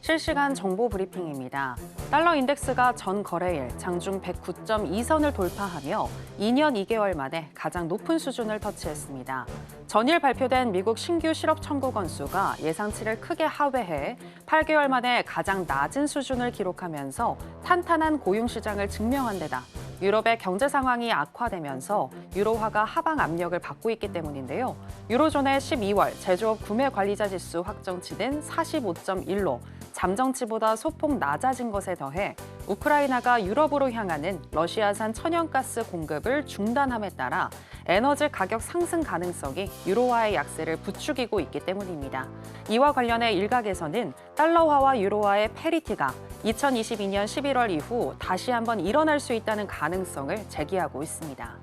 실시간 정보 브리핑입니다. 달러 인덱스가 전 거래일 장중 109.2선을 돌파하며 2년 2개월 만에 가장 높은 수준을 터치했습니다. 전일 발표된 미국 신규 실업 청구 건수가 예상치를 크게 하회해 8개월 만에 가장 낮은 수준을 기록하면서 탄탄한 고용 시장을 증명한 데다 유럽의 경제 상황이 악화되면서 유로화가 하방 압력을 받고 있기 때문인데요. 유로존의 12월 제조업 구매 관리자 지수 확정치는 45.1로 잠정치보다 소폭 낮아진 것에 더해 우크라이나가 유럽으로 향하는 러시아산 천연가스 공급을 중단함에 따라 에너지 가격 상승 가능성이 유로화의 약세를 부추기고 있기 때문입니다. 이와 관련해 일각에서는 달러화와 유로화의 패리티가 2022년 11월 이후 다시 한번 일어날 수 있다는 가능성을 제기하고 있습니다.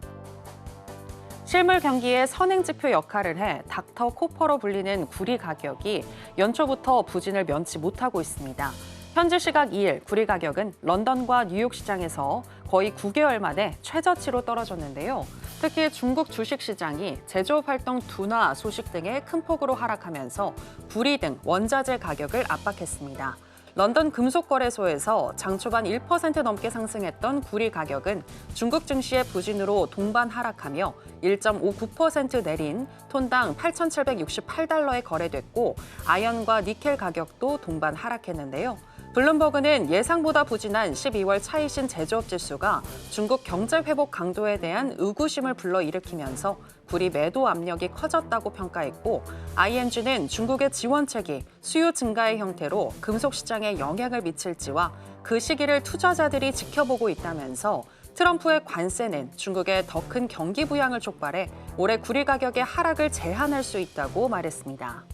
실물 경기의 선행지표 역할을 해 닥터 코퍼로 불리는 구리 가격이 연초부터 부진을 면치 못하고 있습니다. 현지 시각 2일 구리 가격은 런던과 뉴욕 시장에서 거의 9개월 만에 최저치로 떨어졌는데요. 특히 중국 주식시장이 제조업 활동 둔화 소식 등의 큰 폭으로 하락하면서 구리 등 원자재 가격을 압박했습니다. 런던 금속거래소에서 장 초반 1% 넘게 상승했던 구리 가격은 중국 증시의 부진으로 동반 하락하며 1.59% 내린 톤당 8,768달러에 거래됐고 아연과 니켈 가격도 동반 하락했는데요. 블룸버그는 예상보다 부진한 12월 차이신 제조업 지수가 중국 경제 회복 강도에 대한 의구심을 불러일으키면서 구리 매도 압력이 커졌다고 평가했고 ING는 중국의 지원책이 수요 증가의 형태로 금속 시장에 영향을 미칠지와 그 시기를 투자자들이 지켜보고 있다면서 트럼프의 관세는 중국의 더 큰 경기 부양을 촉발해 올해 구리 가격의 하락을 제한할 수 있다고 말했습니다.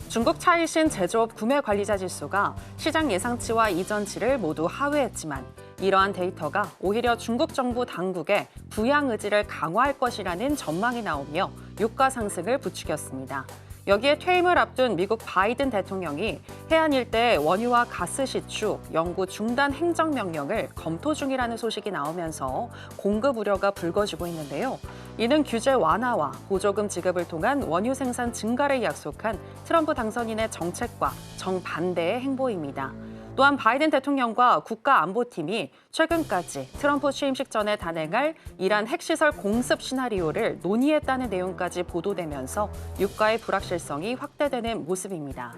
중국 차이신 제조업 구매 관리자 지수가 시장 예상치와 이전치를 모두 하회했지만 이러한 데이터가 오히려 중국 정부 당국의 부양 의지를 강화할 것이라는 전망이 나오며 유가 상승을 부추겼습니다. 여기에 퇴임을 앞둔 미국 바이든 대통령이 해안 일대 원유와 가스 시추, 영구 중단 행정명령을 검토 중이라는 소식이 나오면서 공급 우려가 불거지고 있는데요. 이는 규제 완화와 보조금 지급을 통한 원유 생산 증가를 약속한 트럼프 당선인의 정책과 정반대의 행보입니다. 또한 바이든 대통령과 국가안보팀이 최근까지 트럼프 취임식 전에 단행할 이란 핵시설 공습 시나리오를 논의했다는 내용까지 보도되면서 유가의 불확실성이 확대되는 모습입니다.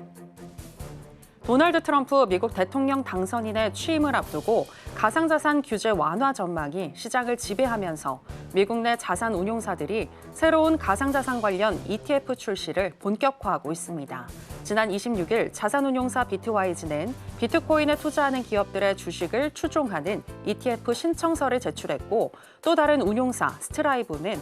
도널드 트럼프 미국 대통령 당선인의 취임을 앞두고 가상자산 규제 완화 전망이 시장을 지배하면서 미국 내 자산 운용사들이 새로운 가상자산 관련 ETF 출시를 본격화하고 있습니다. 지난 26일 자산운용사 비트와이즈는 비트코인에 투자하는 기업들의 주식을 추종하는 ETF 신청서를 제출했고 또 다른 운용사 스트라이브는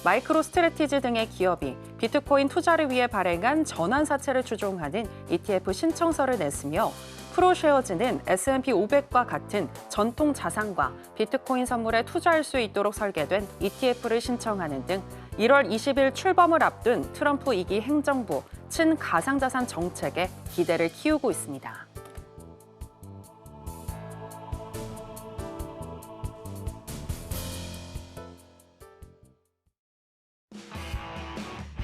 마이크로 스트래티지 등의 기업이 비트코인 투자를 위해 발행한 전환사채를 추종하는 ETF 신청서를 냈으며 프로쉐어즈는 S&P 500과 같은 전통 자산과 비트코인 선물에 투자할 수 있도록 설계된 ETF를 신청하는 등 1월 20일 출범을 앞둔 트럼프 2기 행정부 친가상자산 정책에 기대를 키우고 있습니다.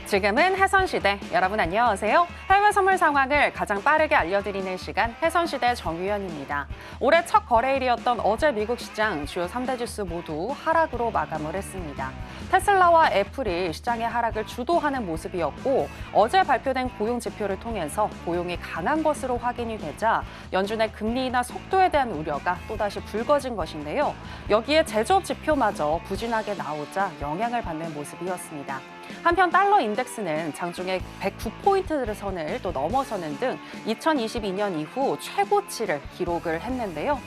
지금은 해선시대. 여러분 안녕하세요. 해외 선물 상황을 가장 빠르게 알려드리는 시간 해선시대 정유현입니다. 올해 첫 거래일이었던 어제 미국 시장 주요 3대 지수 모두 하락으로 마감을 했습니다. 테슬라와 애플이 시장의 하락을 주도하는 모습이었고 어제 발표된 고용 지표를 통해서 고용이 강한 것으로 확인이 되자 연준의 금리 인하 속도에 대한 우려가 또다시 불거진 것인데요. 여기에 제조업 지표마저 부진하게 나오자 영향을 받는 모습이었습니다. 한편 달러 인덱스는 장중에 109포인트 선을 또 넘어서는 등 2022년 이후 최고치를 기록을 했는데요.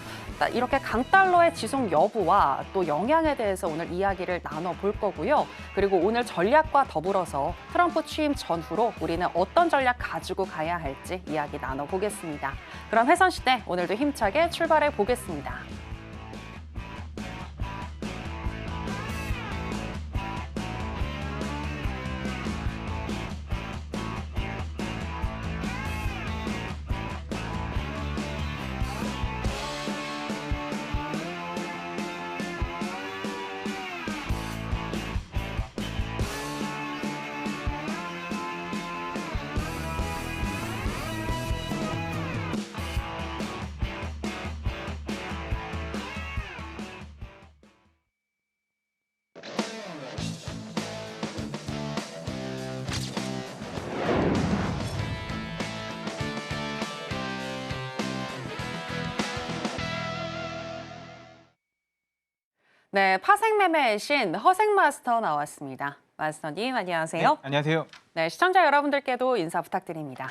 이렇게 강달러의 지속 여부와 또 영향에 대해서 오늘 이야기를 나눠볼 거고요. 그리고 오늘 전략과 더불어서 트럼프 취임 전후로 우리는 어떤 전략 가지고 가야 할지 이야기 나눠보겠습니다. 그럼 해선시대 오늘도 힘차게 출발해 보겠습니다. 네, 파생매매의 신 허생 마스터 나왔습니다. 마스터님 안녕하세요. 네, 안녕하세요. 네, 시청자 여러분들께도 인사 부탁드립니다.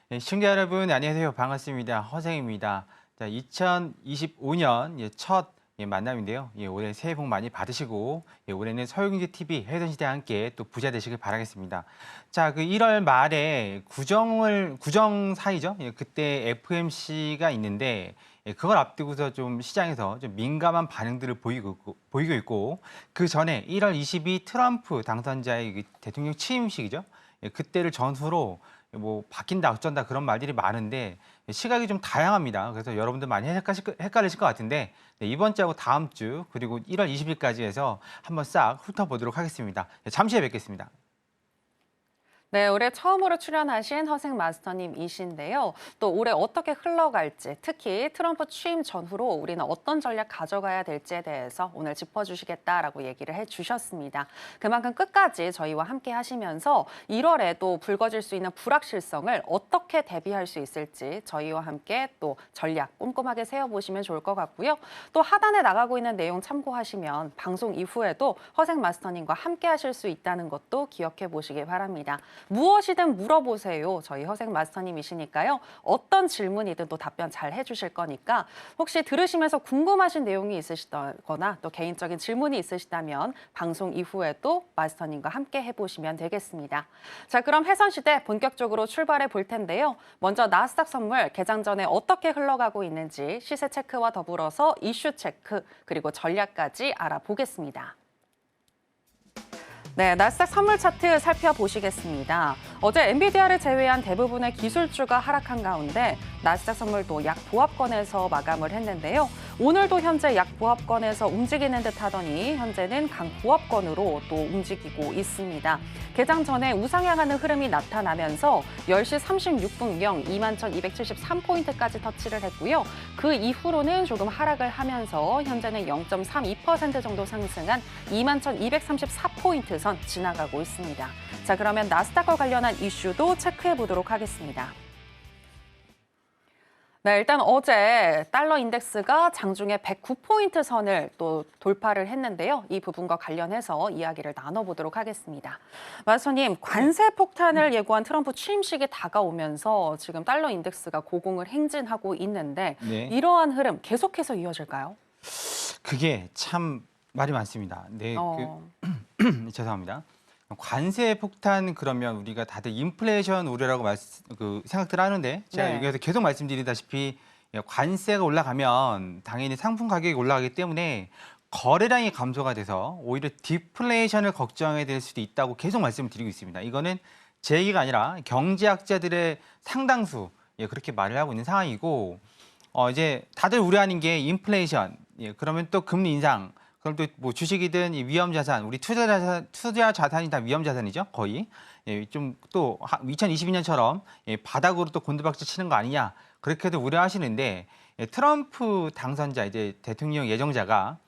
네, 시청자 여러분 안녕하세요. 반갑습니다. 허생입니다. 자, 2025년 첫 만남인데요. 올해 새해 복 많이 받으시고 올해는 서울경제TV 해전시대와 함께 또 부자 되시길 바라겠습니다. 자, 그 1월 말에 구정 사이죠. 그때 FOMC가 있는데 그걸 앞두고서 좀 시장에서 좀 민감한 반응들을 보이고 있고 그 전에 1월 22일 트럼프 당선자의 그 대통령 취임식이죠. 그때를 전후로 뭐 바뀐다 어쩐다 그런 말들이 많은데 시각이 좀 다양합니다. 그래서 여러분들 많이 헷갈리실 것 같은데 이번 주하고 다음 주 그리고 1월 20일까지 해서 한번 싹 훑어보도록 하겠습니다. 잠시 후에 뵙겠습니다. 네, 올해 처음으로 출연하신 허생 마스터님이신데요. 또 올해 어떻게 흘러갈지, 특히 트럼프 취임 전후로 우리는 어떤 전략 가져가야 될지에 대해서 오늘 짚어주시겠다라고 얘기를 해주셨습니다. 그만큼 끝까지 저희와 함께 하시면서 1월에 또 불거질 수 있는 불확실성을 어떻게 대비할 수 있을지 저희와 함께 또 전략 꼼꼼하게 세워보시면 좋을 것 같고요. 또 하단에 나가고 있는 내용 참고하시면 방송 이후에도 허생 마스터님과 함께 하실 수 있다는 것도 기억해 보시기 바랍니다. 무엇이든 물어보세요. 저희 허생 마스터님이시니까요. 어떤 질문이든 또 답변 잘 해주실 거니까 혹시 들으시면서 궁금하신 내용이 있으시거나 또 개인적인 질문이 있으시다면 방송 이후에도 마스터님과 함께 해보시면 되겠습니다. 자, 그럼 해선시대 본격적으로 출발해 볼 텐데요. 먼저 나스닥 선물 개장 전에 어떻게 흘러가고 있는지 시세 체크와 더불어서 이슈 체크 그리고 전략까지 알아보겠습니다. 네, 나스닥 선물 차트 살펴보시겠습니다. 어제 엔비디아를 제외한 대부분의 기술주가 하락한 가운데 나스닥 선물도 약 보합권에서 마감을 했는데요. 오늘도 현재 약 보합권에서 움직이는 듯 하더니 현재는 강 보합권으로 또 움직이고 있습니다. 개장 전에 우상향하는 흐름이 나타나면서 10시 36분경 21,273포인트까지 터치를 했고요. 그 이후로는 조금 하락을 하면서 현재는 0.32% 정도 상승한 21,234포인트 선 지나가고 있습니다. 자, 그러면 나스닥과 관련한 이슈도 체크해 보도록 하겠습니다. 네, 일단 어제 달러 인덱스가 장중에 109포인트 선을 또 돌파를 했는데요. 이 부분과 관련해서 이야기를 나눠보도록 하겠습니다. 마스터님, 관세 폭탄을 예고한 트럼프 취임식이 다가오면서 지금 달러 인덱스가 고공을 행진하고 있는데 네. 이러한 흐름 계속해서 이어질까요? 그게 참 말이 많습니다. 네, 죄송합니다. 관세 폭탄 그러면 우리가 다들 인플레이션 우려라고 생각들 하는데 제가 네. 여기에서 계속 말씀드리다시피 관세가 올라가면 당연히 상품 가격이 올라가기 때문에 거래량이 감소가 돼서 오히려 디플레이션을 걱정해야 될 수도 있다고 계속 말씀을 드리고 있습니다. 이거는 제 얘기가 아니라 경제학자들의 상당수 그렇게 말을 하고 있는 상황이고 이제 다들 우려하는 게 인플레이션 그러면 또 금리 인상 그럼 또 뭐 주식이든 위험 자산, 우리 투자 자산이 다 위험 자산이죠, 거의. 좀 또 2022년처럼 바닥으로 또 곤두박질 치는 거 아니냐 그렇게도 우려하시는데 트럼프 당선자 이제 대통령 예정자가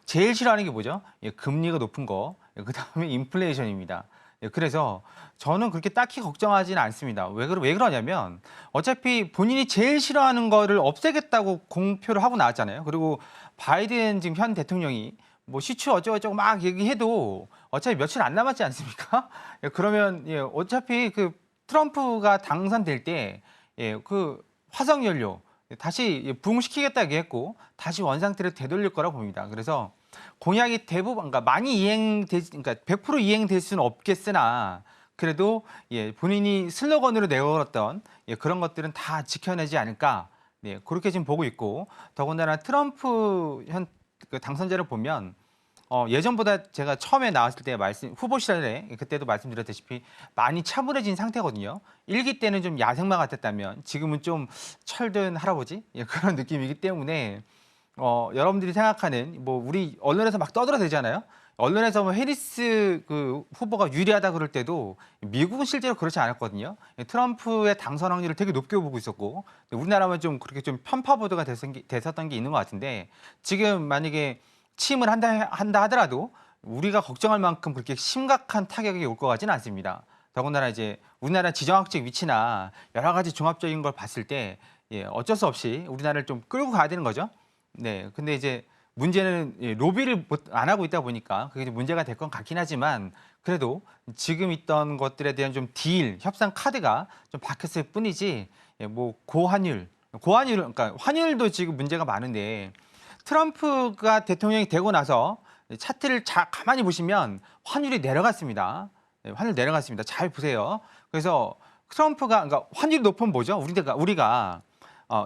제일 싫어하는 게 뭐죠? 금리가 높은 거, 그다음에 인플레이션입니다. 그래서 저는 그렇게 딱히 걱정하지는 않습니다. 왜 그러냐면 어차피 본인이 제일 싫어하는 거를 없애겠다고 공표를 하고 나왔잖아요. 그리고 바이든 지금 현 대통령이 뭐 시추 어쩌고저쩌고 막 얘기해도 어차피 며칠 안 남았지 않습니까? 그러면 어차피 그 트럼프가 당선될 때 그 화석연료 다시 부흥시키겠다 얘기했고 다시 원상태로 되돌릴 거라고 봅니다. 그래서 공약이 대부분 그러니까 그러니까 100% 이행될 수는 없겠으나 그래도 본인이 슬로건으로 내걸었던 그런 것들은 다 지켜내지 않을까. 네, 그렇게 지금 보고 있고 더군다나 트럼프 현 당선자를 보면 예전보다 제가 처음에 나왔을 때 후보 시절에 그때도 말씀드렸다시피 많이 차분해진 상태거든요. 1기 때는 좀 야생마 같았다면 지금은 좀 철든 할아버지 그런 느낌이기 때문에 여러분들이 생각하는 뭐 우리 언론에서 막 떠들어대잖아요. 언론에서 뭐 해리스 그 후보가 유리하다 그럴 때도 미국은 실제로 그렇지 않았거든요. 트럼프의 당선 확률을 되게 높게 보고 있었고 우리나라만 좀 그렇게 좀 편파 보도가 됐었던 게 있는 것 같은데 지금 만약에 취임을 한다 하더라도 우리가 걱정할 만큼 그렇게 심각한 타격이 올 것 같지는 않습니다. 더군다나 이제 우리나라 지정학적 위치나 여러 가지 종합적인 걸 봤을 때 어쩔 수 없이 우리나라를 좀 끌고 가야 되는 거죠. 네, 근데 이제 문제는 로비를 안 하고 있다 보니까 그게 문제가 될 건 같긴 하지만 그래도 지금 있던 것들에 대한 좀 딜, 협상 카드가 좀 바뀌었을 뿐이지 뭐 고환율, 그러니까 환율도 지금 문제가 많은데 트럼프가 대통령이 되고 나서 차트를 가만히 보시면 환율이 내려갔습니다. 환율 내려갔습니다. 잘 보세요. 그래서 트럼프가 그러니까 환율이 높으면 뭐죠? 우리가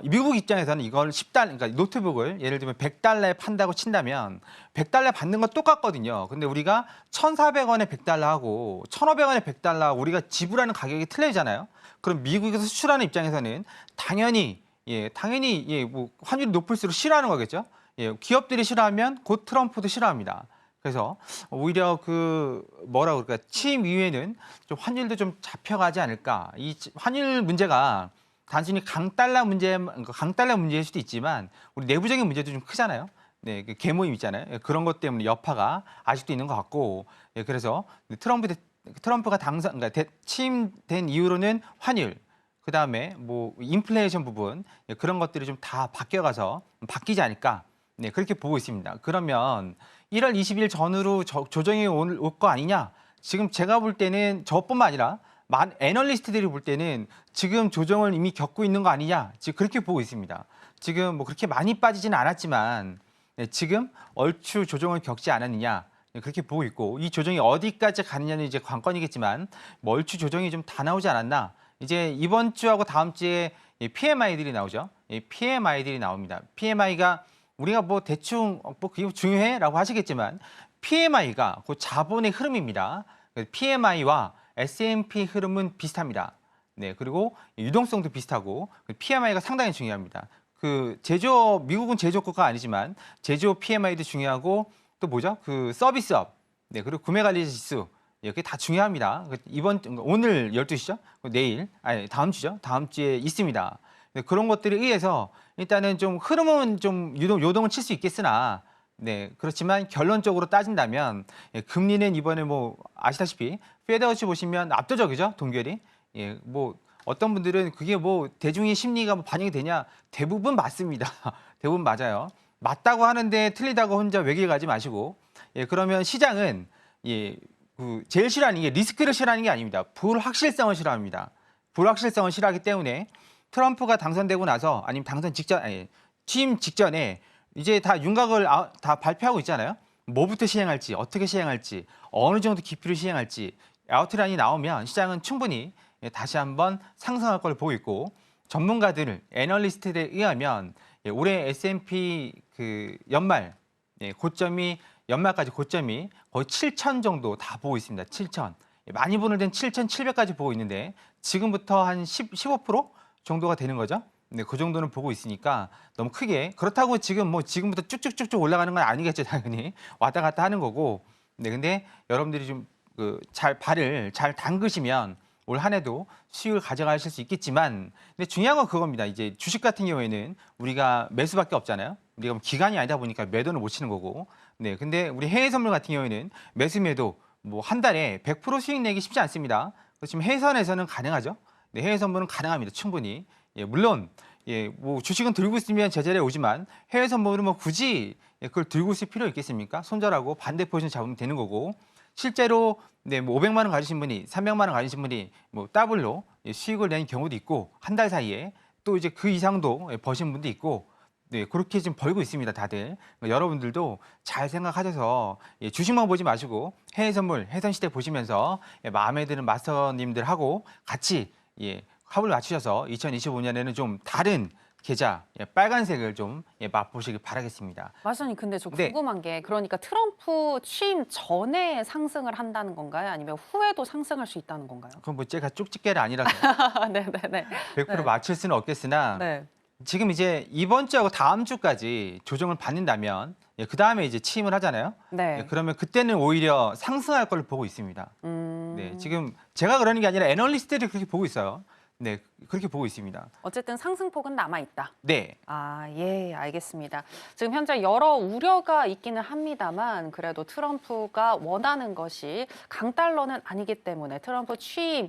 미국 입장에서는 이걸 10달러, 그러니까 노트북을 예를 들면 100달러에 판다고 친다면 100달러 받는 건 똑같거든요. 근데 우리가 1,400원에 100달러 하고 1,500원에 100달러 우리가 지불하는 가격이 틀리잖아요. 그럼 미국에서 수출하는 입장에서는 당연히 뭐 환율이 높을수록 싫어하는 거겠죠. 기업들이 싫어하면 곧 트럼프도 싫어합니다. 그래서 오히려 뭐라 그럴까 취임 이후에는 좀 환율도 좀 잡혀가지 않을까. 이 환율 문제가 단순히 강달러 문제일 수도 있지만 우리 내부적인 문제도 좀 크잖아요. 네, 계모임 있잖아요. 그런 것 때문에 여파가 아직도 있는 것 같고, 그래서 트럼프가 그러니까 취임된 이후로는 환율, 그 다음에 뭐 인플레이션 부분 그런 것들이 좀 다 바뀌어가서 바뀌지 않을까. 네, 그렇게 보고 있습니다. 그러면 1월 20일 전후로 조정이 올 거 아니냐? 지금 제가 볼 때는 저뿐만 아니라 애널리스트들이 볼 때는 지금 조정을 이미 겪고 있는 거 아니냐? 지금 그렇게 보고 있습니다. 지금 뭐 그렇게 많이 빠지지는 않았지만 지금 얼추 조정을 겪지 않았느냐? 그렇게 보고 있고 이 조정이 어디까지 가느냐는 이제 관건이겠지만 뭐 얼추 조정이 좀 다 나오지 않았나? 이제 이번 주하고 다음 주에 PMI들이 나오죠. PMI들이 나옵니다. PMI가 우리가 뭐 대충 뭐 그게 중요해라고 하시겠지만 PMI가 그 자본의 흐름입니다. PMI와 S&P 흐름은 비슷합니다. 네, 그리고 유동성도 비슷하고 PMI가 상당히 중요합니다. 미국은 제조업가 아니지만 제조업 PMI도 중요하고 또 뭐죠? 서비스업, 네, 그리고 구매관리 지수 이렇게 다 중요합니다. 오늘 12시죠? 다음 주죠? 다음 주에 있습니다. 네, 그런 것들에 의해서 일단은 좀 흐름은 좀 요동을 칠 수 있겠으나 네, 그렇지만 결론적으로 따진다면 금리는 이번에 뭐 아시다시피 페드워치 보시면 압도적이죠, 동결이. 뭐 어떤 분들은 그게 뭐 대중의 심리가 뭐 반영이 되냐? 대부분 맞습니다. 대부분 맞아요. 맞다고 하는데 틀리다고 혼자 외길 가지 마시고. 그러면 시장은 제일 싫어하는 게 리스크를 싫어하는 게 아닙니다. 불확실성을 싫어합니다. 불확실성을 싫어하기 때문에 트럼프가 당선되고 나서 아니면 취임 직전에 이제 다 윤곽을 다 발표하고 있잖아요. 뭐부터 시행할지, 어떻게 시행할지, 어느 정도 깊이로 시행할지 아웃라인이 나오면 시장은 충분히 다시 한번 상승할 걸 보고 있고 애널리스트들에 의하면 올해 S&P 연말까지 고점이 거의 7천 정도 다 보고 있습니다. 7천. 많이 보는 데는 7,700까지 보고 있는데 지금부터 한 15% 정도가 되는 거죠. 네, 그 정도는 보고 있으니까 너무 크게 그렇다고 지금부터 쭉쭉쭉쭉 올라가는 건 아니겠죠, 당연히 왔다 갔다 하는 거고. 네, 근데 여러분들이 좀 발을 잘 담그시면 올 한 해도 수익을 가져가실 수 있겠지만, 근데 중요한 건 그겁니다. 이제 주식 같은 경우에는 우리가 매수밖에 없잖아요. 우리가 기간이 아니다 보니까 매도는 못 치는 거고. 네, 근데 우리 해외 선물 같은 경우에는 매도 뭐 한 달에 100% 수익 내기 쉽지 않습니다. 그렇지만 해선에서는 가능하죠. 네, 해외 선물은 가능합니다. 충분히. 물론 뭐 주식은 들고 있으면 제자리에 오지만 해외 선물은 뭐 굳이 그걸 들고 있을 필요 있겠습니까? 손절하고 반대 포지션 잡으면 되는 거고. 실제로 뭐 500만 원 가지신 분이 300만 원 가지신 분이 뭐 더블로 수익을 낸 경우도 있고 한 달 사이에 또 이제 그 이상도 버신 분도 있고. 네, 그렇게 지금 벌고 있습니다, 다들. 여러분들도 잘 생각하셔서 주식만 보지 마시고 해외 선물, 해선시대 보시면서 마음에 드는 마스터님들하고 같이 합을 맞추셔서 2025년에는 좀 다른 계좌, 빨간색을 좀 맛보시길 바라겠습니다. 마스터님, 근데 저 네. 궁금한 게 그러니까 트럼프 취임 전에 상승을 한다는 건가요? 아니면 후에도 상승할 수 있다는 건가요? 그럼 뭐 제가 쪽집게가 아니라서 네네네. 100% 네. 맞출 수는 없겠으나 네. 지금 이제 이번 주하고 다음 주까지 조정을 받는다면 그 다음에 이제 취임을 하잖아요. 네. 그러면 그때는 오히려 상승할 걸 보고 있습니다. 네, 지금 제가 그러는 게 아니라 애널리스트들이 그렇게 보고 있어요. 네, 그렇게 보고 있습니다. 어쨌든 상승폭은 남아 있다. 네. 아, 예, 알겠습니다. 지금 현재 여러 우려가 있기는 합니다만 그래도 트럼프가 원하는 것이 강달러는 아니기 때문에 트럼프 취임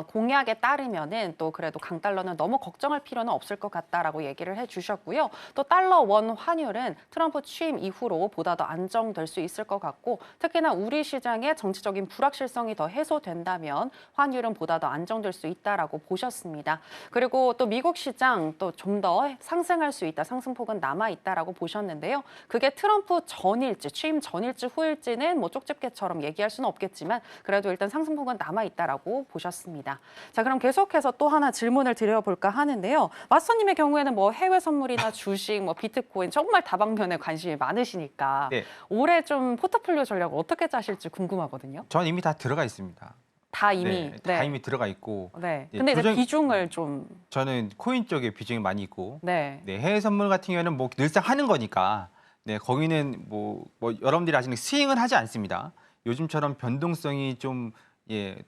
공약에 따르면은 또 그래도 강달러는 너무 걱정할 필요는 없을 것 같다라고 얘기를 해주셨고요. 또 달러 원 환율은 트럼프 취임 이후로 보다 더 안정될 수 있을 것 같고 특히나 우리 시장의 정치적인 불확실성이 더 해소된다면 환율은 보다 더 안정될 수 있다라고 보셨습니다. 그리고 또 미국 시장 또 좀 더 상승할 수 있다, 상승폭은 남아 있다라고 보셨는데요. 그게 트럼프 전일지, 취임 전일지 후일지는 뭐 쪽집게처럼 얘기할 수는 없겠지만 그래도 일단 상승폭은 남아 있다라고 보셨습니다. 자, 그럼 계속해서 또 하나 질문을 드려볼까 하는데요. 마스터님의 경우에는 뭐 해외 선물이나 주식, 뭐 비트코인 정말 다방면에 관심이 많으시니까 네. 올해 좀 포트폴리오 전략 어떻게 짜실지 궁금하거든요. 전 이미 다 들어가 있습니다. 다 이미. 네, 다 이미 들어가 있고. 네. 네, 근데 이제 조정- 비중을 좀. 저는 코인 쪽에 비중이 많이 있고, 네. 네, 해외 선물 같은 경우에는 뭐 늘상 하는 거니까, 네, 거기는 뭐 여러분들이 아시는 스윙을 하지 않습니다. 요즘처럼 변동성이 좀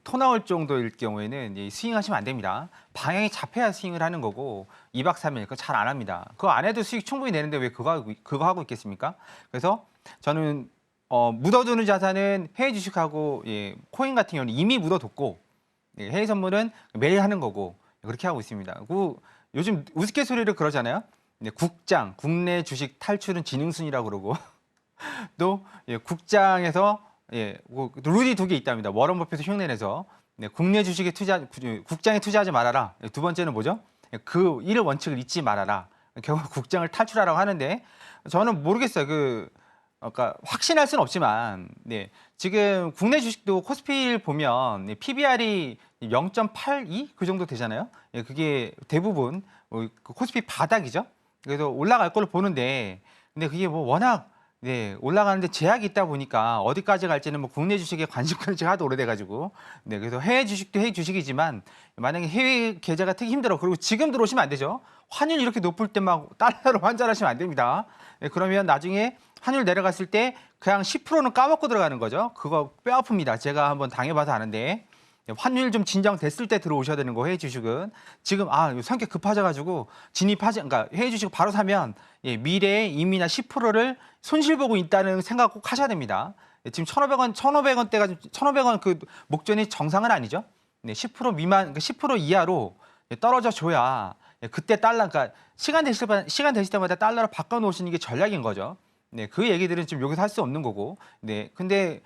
토 나올 정도일 경우에는 스윙하시면 안 됩니다. 방향이 잡혀야 스윙을 하는 거고 2박 3일 그거 잘 안 합니다. 그거 안 해도 수익 충분히 내는데 왜 그거 하고 있겠습니까? 그래서 저는 묻어두는 자산은 해외 주식하고 코인 같은 경우는 이미 묻어뒀고 해외 선물은 매일 하는 거고 그렇게 하고 있습니다. 요즘 우스갯소리를 그러잖아요. 국장, 국내 주식 탈출은 지능순이라고 그러고 또 국장에서 룰이 2개 있답니다. 워런 버핏의 흉내내서 국내 주식에 국장에 투자하지 말아라. 두 번째는 뭐죠? 그 일의 원칙을 잊지 말아라. 결국 국장을 탈출하라고 하는데 저는 모르겠어요. 그러니까 확신할 수는 없지만 지금 국내 주식도 코스피를 보면 PBR이 0.82 그 정도 되잖아요. 그게 대부분 그 코스피 바닥이죠. 그래서 올라갈 걸로 보는데 근데 그게 뭐 워낙 올라가는데 제약이 있다 보니까 어디까지 갈지는 뭐 국내 주식에 관심 가는 지가 하도 오래돼가지고 그래서 해외 주식도 해외 주식이지만 만약에 해외 계좌가 되게 힘들어 그리고 지금 들어오시면 안 되죠. 환율 이렇게 높을 때 막 달러로 환전하시면 안 됩니다. 그러면 나중에 환율 내려갔을 때 그냥 10%는 까먹고 들어가는 거죠. 그거 뼈 아픕니다. 제가 한번 당해봐서 아는데 환율 좀 진정됐을 때 들어오셔야 되는 거 해외 주식은 지금 성격 급하셔가지고 그러니까 해외 주식 바로 사면 미래에 이미나 10%를 손실 보고 있다는 생각 꼭 하셔야 됩니다. 지금 1,500원대가 1,500원 그 목전이 정상은 아니죠. 10% 미만, 그러니까 10% 이하로 떨어져 줘야 그때 달러, 그러니까 시간 되실 때마다 달러로 바꿔 놓으시는 게 전략인 거죠. 그 얘기들은 지금 여기서 할 수 없는 거고. 근데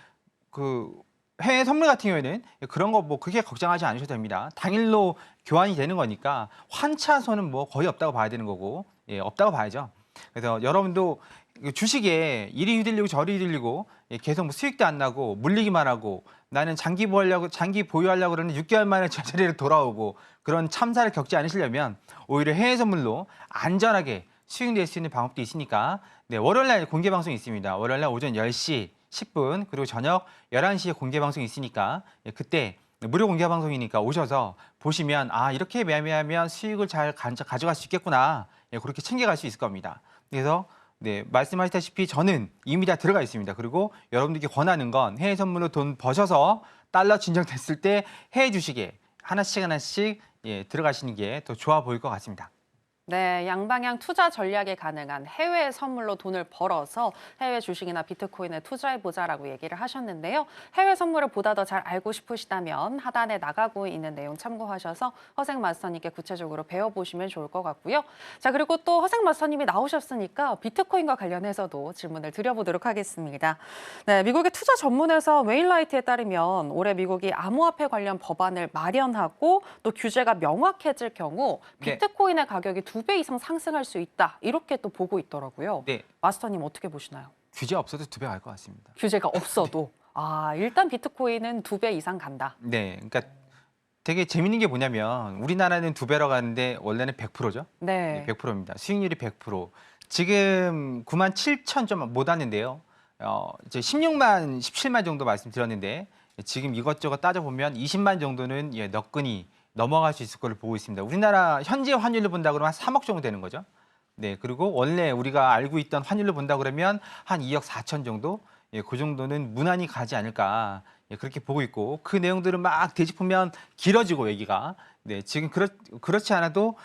해외 선물 같은 경우에는 그런 거 뭐 그렇게 걱정하지 않으셔도 됩니다. 당일로 교환이 되는 거니까 환차손은 뭐 거의 없다고 봐야 되는 거고, 없다고 봐야죠. 그래서 여러분도 주식에 이리 휘둘리고 저리 휘둘리고 계속 뭐 수익도 안 나고 물리기만 하고 나는 장기 보유하려고 그러는 6개월 만에 제자리로 돌아오고 그런 참사를 겪지 않으시려면 오히려 해외 선물로 안전하게 수익 낼 수 있는 방법도 있으니까 월요일날 공개 방송이 있습니다. 월요일날 오전 10시 10분 그리고 저녁 11시에 공개 방송이 있으니까 그때 무료 공개 방송이니까 오셔서 보시면 이렇게 매매하면 수익을 잘 가져갈 수 있겠구나. 그렇게 챙겨갈 수 있을 겁니다. 그래서 말씀하셨다시피 저는 이미 다 들어가 있습니다. 그리고 여러분들께 권하는 건 해외 선물로 돈 버셔서 달러 진정됐을 때 해외 주식에 하나씩 들어가시는 게 더 좋아 보일 것 같습니다. 네, 양방향 투자 전략이 가능한 해외 선물로 돈을 벌어서 해외 주식이나 비트코인에 투자해보자라고 얘기를 하셨는데요. 해외 선물을 보다 더 잘 알고 싶으시다면 하단에 나가고 있는 내용 참고하셔서 허생 마스터님께 구체적으로 배워보시면 좋을 것 같고요. 자, 그리고 또 허생 마스터님이 나오셨으니까 비트코인과 관련해서도 질문을 드려보도록 하겠습니다. 네, 미국의 투자 전문회사 웨인라이트에 따르면 올해 미국이 암호화폐 관련 법안을 마련하고 또 규제가 명확해질 경우 비트코인의 가격이 2배 이상 상승할 수 있다. 이렇게 또 보고 있더라고요. 마스터님 어떻게 보시나요? 규제 없어도 2배 갈 것 같습니다. 규제가 없어도. 일단 비트코인은 2배 이상 간다. 그러니까 되게 재밌는 게 뭐냐면 우리나라는 2배로 가는데 원래는 100%죠. 네. 100%입니다. 수익률이 100%. 지금 97,000 좀 못 왔는데요. 이제 16만, 17만 정도 말씀드렸는데 지금 이것저것 따져보면 20만 정도는 너끈히 넘어갈 수 있을 거를 보고 있습니다. 우리나라 현재 환율로 본다 그러면 한 3억 정도 되는 거죠. 그리고 원래 우리가 알고 있던 환율로 본다 그러면 한 2억 4천 정도? 그 정도는 무난히 가지 않을까 예, 그렇게 보고 있고 그 내용들은 막 되짚으면 길어지고 얘기가 네, 지금 그렇지 않아도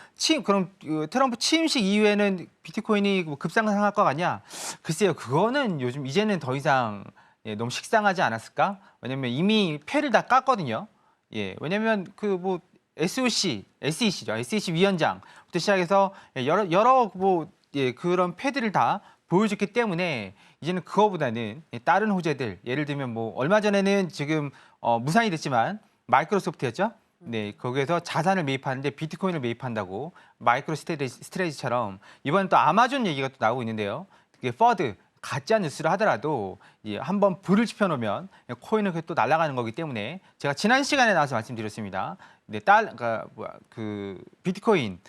그럼 트럼프 취임식 이후에는 비트코인이 뭐 급상승할 것 같냐? 글쎄요, 그거는 요즘 이제는 더 이상 예, 너무 식상하지 않았을까? 왜냐면 이미 패를 다 깠거든요. 예, 왜냐면 그 뭐 SEC죠. SEC 위원장부터 시작해서 여러 뭐 예, 그런 패들을 다 보여줬기 때문에 이제는 그거보다는 다른 호재들 예를 들면 뭐 얼마 전에는 지금 무산이 됐지만 마이크로소프트였죠. 네, 거기에서 자산을 매입하는데 비트코인을 매입한다고 마이크로 스트레이지처럼 이번엔 또 아마존 얘기가 또 나오고 있는데요. 그게 퍼드 가짜 뉴스를 하더라도 한번 불을 지펴놓으면 코인은 또 날아가는 거기 때문에 제가 지난 시간에 나와서 말씀드렸습니다. 네, 그러니까 그 비트코인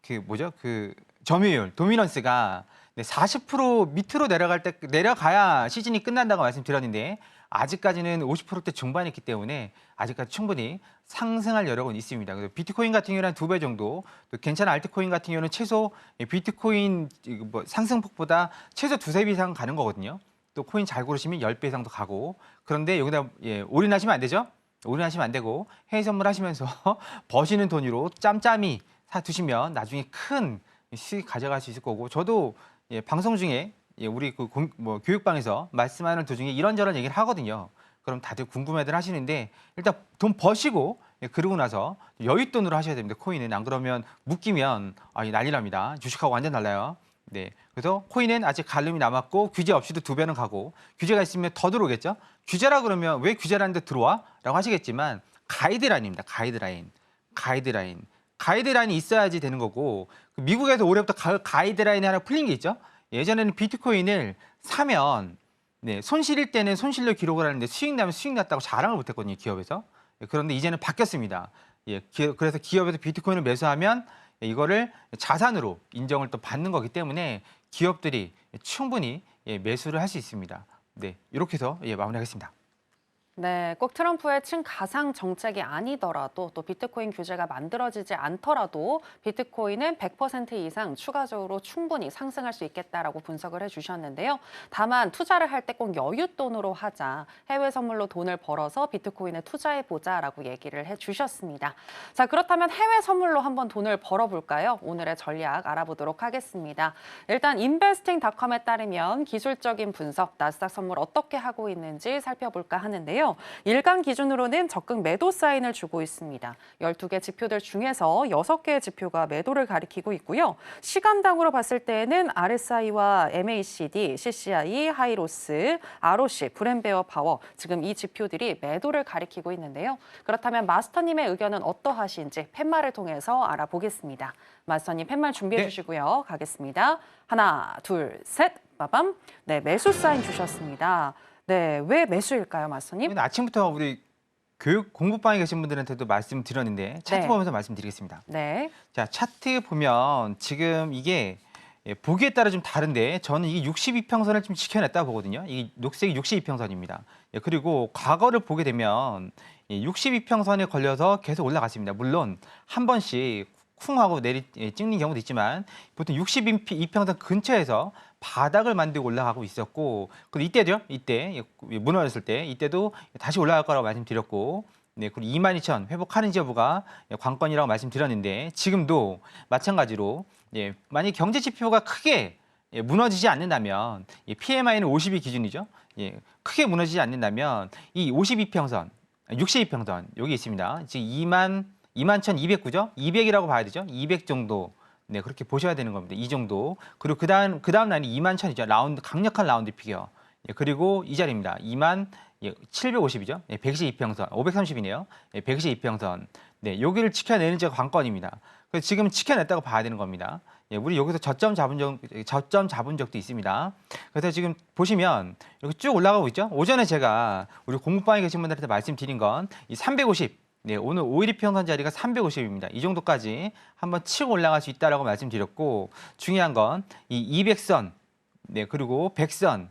그 뭐죠? 그 점유율 도미넌스가 네, 40% 밑으로 내려가야 시즌이 끝난다고 말씀드렸는데 아직까지는 50%대 중반이기 때문에 아직까지 충분히 상승할 여력은 있습니다. 그래서 비트코인 같은 경우는 한 2배 정도, 또 괜찮은 알트코인 같은 경우는 최소 비트코인 뭐 상승폭보다 최소 2~3배 이상 가는 거거든요. 또 코인 잘 고르시면 10배 이상도 가고 그런데 여기다 올인하시면 안 되죠. 올인하시면 안 되고 해외 선물 하시면서 버시는 돈으로 짬짬이 사두시면 나중에 큰 수익 가져갈 수 있을 거고 저도 방송 중에 우리 뭐 교육방에서 말씀하는 도중에 이런저런 얘기를 하거든요. 그럼 다들 궁금해들 하시는데 일단 돈 버시고 그러고 나서 여윳돈으로 하셔야 됩니다. 코인은 안 그러면 묶이면 난리 납니다. 주식하고 완전 달라요. 네, 그래서 코인은 아직 갈름이 남았고 규제 없이도 2배는 가고 규제가 있으면 더 들어오겠죠. 규제라 그러면 왜 규제라는데 들어와?라고 하시겠지만 가이드라인입니다. 가이드라인이 있어야지 되는 거고 미국에서 올해부터 가이드라인이 하나 풀린 게 있죠. 예전에는 비트코인을 사면 손실일 때는 손실로 기록을 하는데 수익 나면 수익 났다고 자랑을 못했거든요. 기업에서. 그런데 이제는 바뀌었습니다. 그래서 기업에서 비트코인을 매수하면 이거를 자산으로 인정을 또 받는 거기 때문에 기업들이 충분히 매수를 할 수 있습니다. 네, 이렇게 해서 마무리하겠습니다. 네, 꼭 트럼프의 친가상 정책이 아니더라도 또 비트코인 규제가 만들어지지 않더라도 비트코인은 100% 이상 추가적으로 충분히 상승할 수 있겠다라고 분석을 해주셨는데요. 다만 투자를 할 때 꼭 여윳돈으로 하자, 해외 선물로 돈을 벌어서 비트코인에 투자해보자라고 얘기를 해주셨습니다. 자, 그렇다면 해외 선물로 한번 돈을 벌어볼까요? 오늘의 전략 알아보도록 하겠습니다. 일단 investing.com에 따르면 기술적인 분석, 나스닥 선물 어떻게 하고 있는지 살펴볼까 하는데요. 일간 기준으로는 적극 매도 사인을 주고 있습니다. 12개 지표들 중에서 6개의 지표가 매도를 가리키고 있고요. 시간당으로 봤을 때는 RSI와 MACD, CCI, 하이로스, ROC, 브랜베어 파워 지금 이 지표들이 매도를 가리키고 있는데요. 그렇다면 마스터님의 의견은 어떠하신지 팻말을 통해서 알아보겠습니다. 마스터님 팻말 준비해 주시고요. 가겠습니다. 하나, 둘, 셋, 빠밤. 네, 매수 사인 주셨습니다. 네, 왜 매수일까요, 마스터님? 아침부터 우리 교육 공부방에 계신 분들한테도 말씀드렸는데 차트 보면서 말씀드리겠습니다. 네. 자, 차트 보면 지금 이게 보기에 따라 좀 다른데 저는 이게 62평선을 좀 지켜냈다 보거든요. 이 녹색이 62평선입니다. 그리고 과거를 보게 되면 62평선에 걸려서 계속 올라갔습니다. 물론 한 번씩 쿵 하고 찍는 경우도 있지만 보통 62평선 근처에서 바닥을 만들고 올라가고 있었고 근데 이때 무너졌을 때 이때도 다시 올라갈 거라고 말씀드렸고 그리고 22,000 회복하는지 여부가 관건이라고 말씀드렸는데 지금도 마찬가지로 만약 경제 지표가 크게 무너지지 않는다면 PMI는 50이 기준이죠. 크게 무너지지 않는다면 이 52평선, 62평선 여기 있습니다. 지금 21,209죠. 200이라고 봐야 되죠. 200 정도. 네, 그렇게 보셔야 되는 겁니다. 이 정도. 그리고 그다음 라인이 21,000이죠. 강력한 라운드 피겨. 그리고 이 자리입니다. 2750이죠. 122평선. 530이네요. 122평선. 네, 여기를 지켜내는지가 관건입니다. 그래서 지금 지켜냈다고 봐야 되는 겁니다. 우리 여기서 저점 잡은 적도 있습니다. 그래서 지금 보시면 이렇게 쭉 올라가고 있죠. 오전에 제가 우리 공부방에 계신 분들한테 말씀드린 건 이 350. 네, 오늘 5일 평선 자리가 350입니다. 이 정도까지 한번 치고 올라갈 수 있다라고 말씀드렸고 중요한 건 이 200선, 네, 그리고 100선,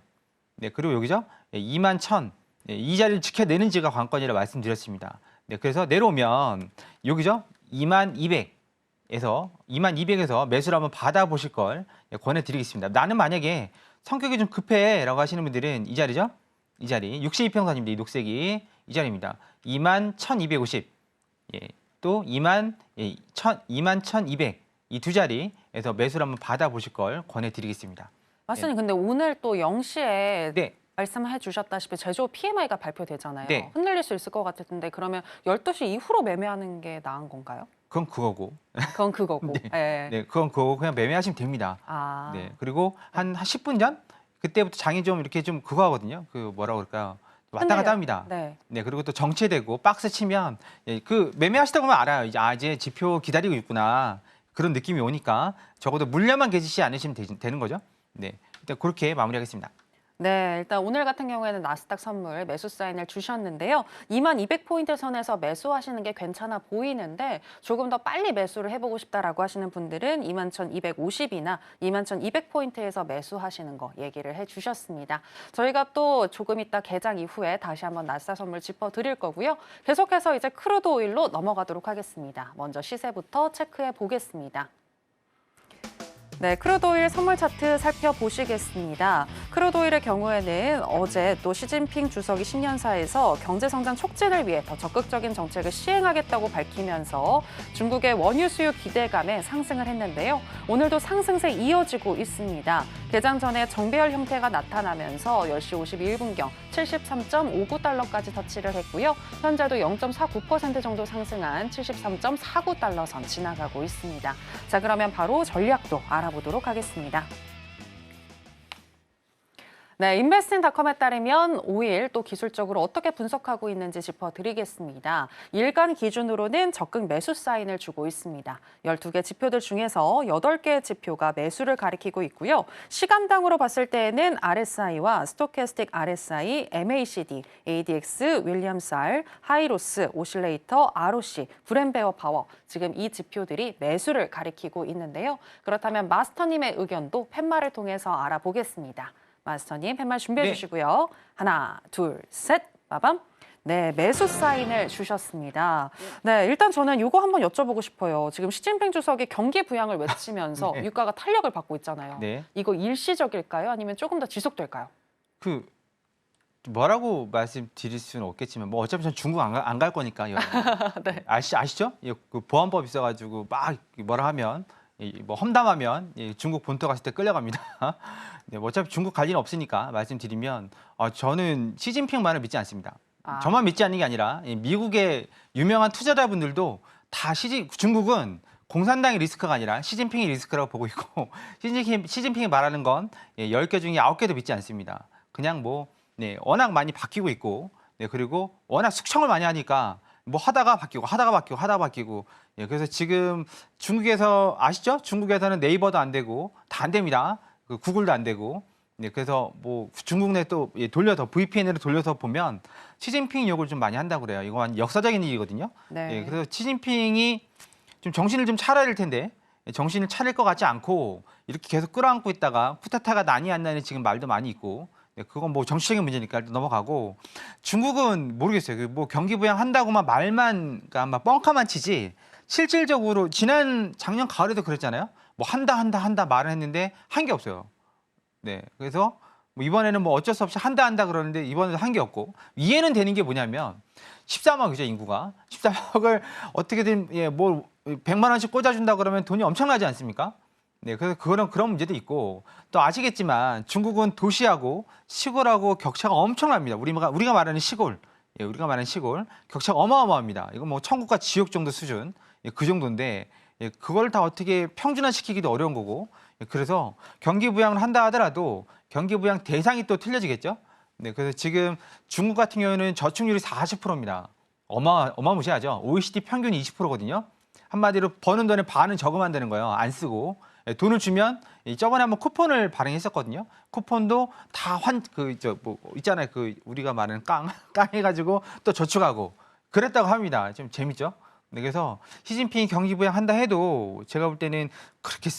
네, 그리고 여기죠. 21,000, 네, 이 자리를 지켜내는지가 관건이라고 말씀드렸습니다. 네, 그래서 내려오면 여기죠. 2200에서 매수를 한번 받아보실 걸 권해드리겠습니다. 나는 만약에 성격이 좀 급해라고 하시는 분들은 이 자리죠. 이 자리 62평선입니다. 이 녹색이 이 자리입니다. 21,250, 예, 또 21,200 이 두 자리에서 매수를 한번 받아보실 걸 권해드리겠습니다. 마스터님, 근데 오늘 또 0시에 네. 말씀해 주셨다시피 제조업 PMI가 발표되잖아요. 네. 흔들릴 수 있을 것 같은데 그러면 12시 이후로 매매하는 게 나은 건가요? 그건 그거고. 그건 그거고. 네. 네, 그건 그거고 그냥 매매하시면 됩니다. 아. 네, 그리고 한 10분 전 그때부터 장이 좀 이렇게 좀 그거 하거든요. 그 뭐라고 그럴까요? 왔다 갔다 합니다. 네. 네, 그리고 또 정체되고 박스 치면 예, 그 매매하시다 보면 알아요. 이제 지표 기다리고 있구나. 그런 느낌이 오니까 적어도 물량만 계시지 않으시면 되는 거죠. 네, 일단 그렇게 마무리하겠습니다. 네, 일단 오늘 같은 경우에는 나스닥 선물 매수 사인을 주셨는데요. 2200포인트 선에서 매수하시는 게 괜찮아 보이는데 조금 더 빨리 매수를 해보고 싶다라고 하시는 분들은 21,250이나 21,200포인트에서 매수하시는 거 얘기를 해주셨습니다. 저희가 또 조금 이따 개장 이후에 다시 한번 나스닥 선물 짚어드릴 거고요. 계속해서 이제 크루드 오일로 넘어가도록 하겠습니다. 먼저 시세부터 체크해 보겠습니다. 네, 크루드오일 선물 차트 살펴보시겠습니다. 크루드오일의 경우에는 어제 또 시진핑 주석이 신년사에서 경제성장 촉진을 위해 더 적극적인 정책을 시행하겠다고 밝히면서 중국의 원유 수요 기대감에 상승을 했는데요. 오늘도 상승세 이어지고 있습니다. 개장 전에 정배열 형태가 나타나면서 10시 51분경 73.59달러까지 터치를 했고요. 현재도 0.49% 정도 상승한 73.49달러 선 지나가고 있습니다. 자, 그러면 바로 전략도 알아보도록 하겠습니다. 네, 인베스팅닷컴에 따르면 오일 또 기술적으로 어떻게 분석하고 있는지 짚어드리겠습니다. 일간 기준으로는 적극 매수 사인을 주고 있습니다. 12개 지표들 중에서 8개의 지표가 매수를 가리키고 있고요. 시간당으로 봤을 때에는 RSI와 스토캐스틱 RSI, MACD, ADX, 윌리엄스R, 하이로스, 오실레이터, ROC, 브랜베어 파워 지금 이 지표들이 매수를 가리키고 있는데요. 그렇다면 마스터님의 의견도 팻말을 통해서 알아보겠습니다. 마스터님, 팻말 준비해 네. 주시고요. 하나, 둘, 셋, 빠밤. 네, 매수 사인을 주셨습니다. 네, 일단 저는 이거 한번 여쭤보고 싶어요. 지금 시진핑 주석이 경기 부양을 외치면서 네. 유가가 탄력을 받고 있잖아요. 네. 이거 일시적일까요? 아니면 조금 더 지속될까요? 그 뭐라고 말씀드릴 수는 없겠지만 뭐 어차피 전 중국 안 갈 거니까 여행. 네. 아시죠? 예, 그 보안법 있어가지고 막 뭐라 하면 뭐 험담하면 중국 본토 갔을 때 끌려갑니다. 네, 뭐 어차피 중국 갈 일은 없으니까 말씀드리면 저는 시진핑만을 믿지 않습니다. 아. 저만 믿지 않는 게 아니라 미국의 유명한 투자자분들도 다 중국은 공산당의 리스크가 아니라 시진핑의 리스크라고 보고 있고 시진핑이 말하는 건 10개 중에 9개도 믿지 않습니다. 그냥 뭐 워낙 많이 바뀌고 있고 그리고 워낙 숙청을 많이 하니까 뭐 하다가 바뀌고 그래서 지금 중국에서 아시죠? 중국에서는 네이버도 안 되고 다 안 됩니다. 그 구글도 안 되고 그래서 뭐 중국 내 또 돌려서 VPN으로 돌려서 보면 시진핑 욕을 좀 많이 한다고 그래요. 이건 역사적인 일이거든요. 네. 그래서 시진핑이 좀 정신을 좀 차려야 될 텐데 정신을 차릴 것 같지 않고 이렇게 계속 끌어안고 있다가 쿠데타가 나니 안 나니 지금 말도 많이 있고 그건 뭐 정치적인 문제니까 일단 넘어가고 모르겠어요. 그 뭐 경기 부양한다고만 말만 그러니까 막 뻥카만 치지 실질적으로 작년 가을에도 그랬잖아요. 뭐 한다 말을 했는데 한 게 없어요. 네, 그래서 뭐 이번에는 뭐 어쩔 수 없이 한다 그러는데 이번에도 한 게 없고 이해는 되는 게 뭐냐면 14억이죠 인구가 14억을 어떻게든 뭐 100만 원씩 꽂아준다 그러면 돈이 엄청나지 않습니까? 네, 그래서 그런 문제도 있고 또 아시겠지만 중국은 도시하고 시골하고 격차가 엄청납니다. 우리가 말하는 시골, 우리가 말하는 시골 격차가 어마어마합니다. 이거 뭐 천국과 지옥 정도 수준, 그 정도인데 그걸 다 어떻게 평준화시키기도 어려운 거고 그래서 경기 부양을 한다 하더라도 경기 부양 대상이 또 틀려지겠죠. 네, 그래서 지금 중국 같은 경우는 저축률이 40%입니다. 어마무시하죠. OECD 평균이 20%거든요. 한마디로 버는 돈의 반은 저금만 되는 거예요. 안 쓰고. 돈을 주면 저번에 한번 쿠폰을 발행했었거든요. 쿠폰도 다 뭐 있잖아요. 그 우리가 말하는 깡 해가지고 또 저축하고 그랬다고 합니다. 좀 재밌죠? 네, 그래서 시진핑이 경기 부양한다 해도 제가 볼 때는 그렇게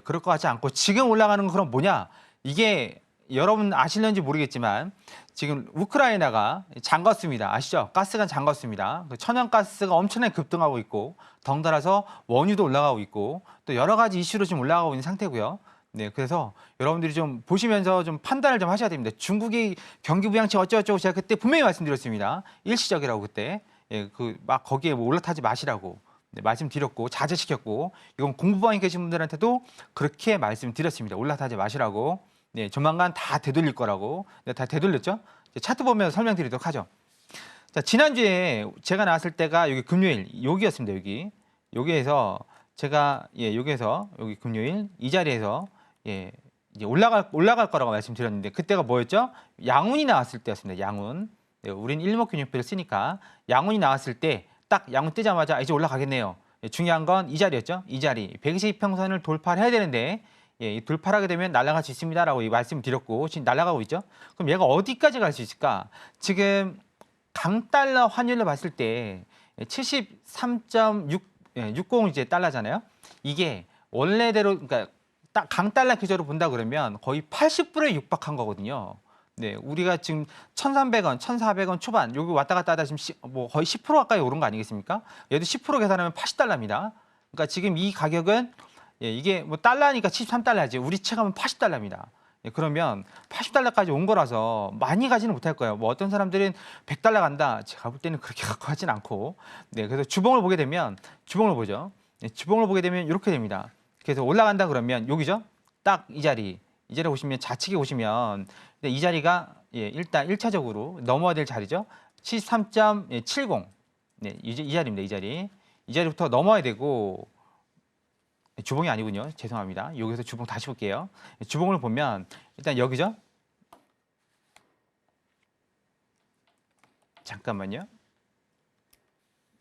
그럴 것 같지 않고 지금 올라가는 건 그럼 뭐냐? 이게 여러분 아실는지 모르겠지만 지금 우크라이나가 잠궜습니다. 아시죠? 가스가 잠궜습니다. 천연가스가 엄청나게 급등하고 있고 덩달아서 원유도 올라가고 있고 또 여러 가지 이슈로 지금 올라가고 있는 상태고요. 네, 그래서 여러분들이 좀 보시면서 좀 판단을 좀 하셔야 됩니다. 중국이 경기 부양책 어쩌고저쩌고 제가 그때 분명히 말씀드렸습니다. 일시적이라고 그때. 예, 그 막 거기에 뭐 올라타지 마시라고 네, 말씀드렸고 자제시켰고 이건 공부방에 계신 분들한테도 그렇게 말씀드렸습니다. 올라타지 마시라고. 네, 조만간 다 되돌릴 거라고. 네, 다 되돌렸죠? 이제 차트 보면 설명드리도록 하죠. 자, 지난주에 제가 나왔을 때가 여기 금요일 여기였습니다. 여기에서 제가 여기에서 여기 금요일 이 자리에서 이제 올라갈 거라고 말씀드렸는데 그때가 뭐였죠? 양운이 나왔을 때였습니다. 양운. 네, 우린 일목균형표를 쓰니까 양운이 나왔을 때 딱 양운 뜨자마자 이제 올라가겠네요. 중요한 건 이 자리였죠. 이 자리 120평선을 돌파를 해야 되는데 돌파하게 되면 날아갈 수 있습니다라고 말씀드렸고 지금 날아가고 있죠. 그럼 얘가 어디까지 갈 수 있을까? 지금 강달러 환율로 봤을 때 73.60 이제 달러잖아요. 이게 원래대로 그러니까 딱 강달러 기조로 본다 그러면 거의 80%에 육박한 거거든요. 네, 우리가 지금 1,300원, 1,400원 초반 여기 왔다 갔다 하다 지금 뭐 거의 10% 가까이 오른 거 아니겠습니까? 얘도 10% 계산하면 80달러입니다. 그러니까 지금 이 가격은 이게 뭐 달러니까 73달러지 우리 체감은 80달러입니다. 그러면 80달러까지 온 거라서 많이 가지는 못할 거예요. 뭐 어떤 사람들은 100달러 간다. 제가 볼 때는 그렇게 갖고 가진 않고. 네, 그래서 주봉을 보게 되면 주봉을 보죠. 네, 주봉을 보게 되면 이렇게 됩니다. 그래서 올라간다 그러면 여기죠. 딱 이 자리 보시면 좌측에 보시면 이 자리가 일단 1차적으로 넘어야 될 자리죠. 73.70. 네, 이 자리입니다. 이 자리. 이 자리부터 넘어야 되고 주봉이 아니군요. 죄송합니다. 여기서 주봉 다시 볼게요. 주봉을 보면 일단 여기죠. 잠깐만요.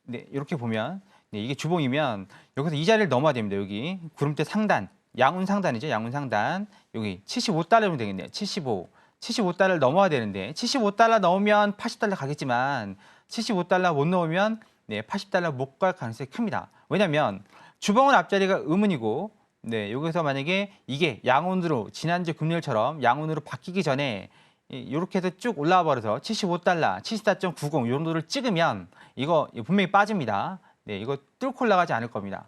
네, 이렇게 보면 이게 주봉이면 여기서 이 자리를 넘어야 됩니다. 여기 구름대 상단, 양운 상단이죠. 양운 상단. 여기 75달러면 되겠네요. 75달러를 넘어야 되는데 75달러 넘으면 80달러 가겠지만 75달러 못 넘으면 80달러 못 갈 가능성이 큽니다. 왜냐하면 주봉은 앞자리가 음운이고 여기서 만약에 이게 양운으로 지난주 금요일처럼 양운으로 바뀌기 전에 이렇게 해서 쭉 올라와 버려서 75달러, 74.90 이 정도를 찍으면 이거 분명히 빠집니다. 이거 뚫고 올라가지 않을 겁니다.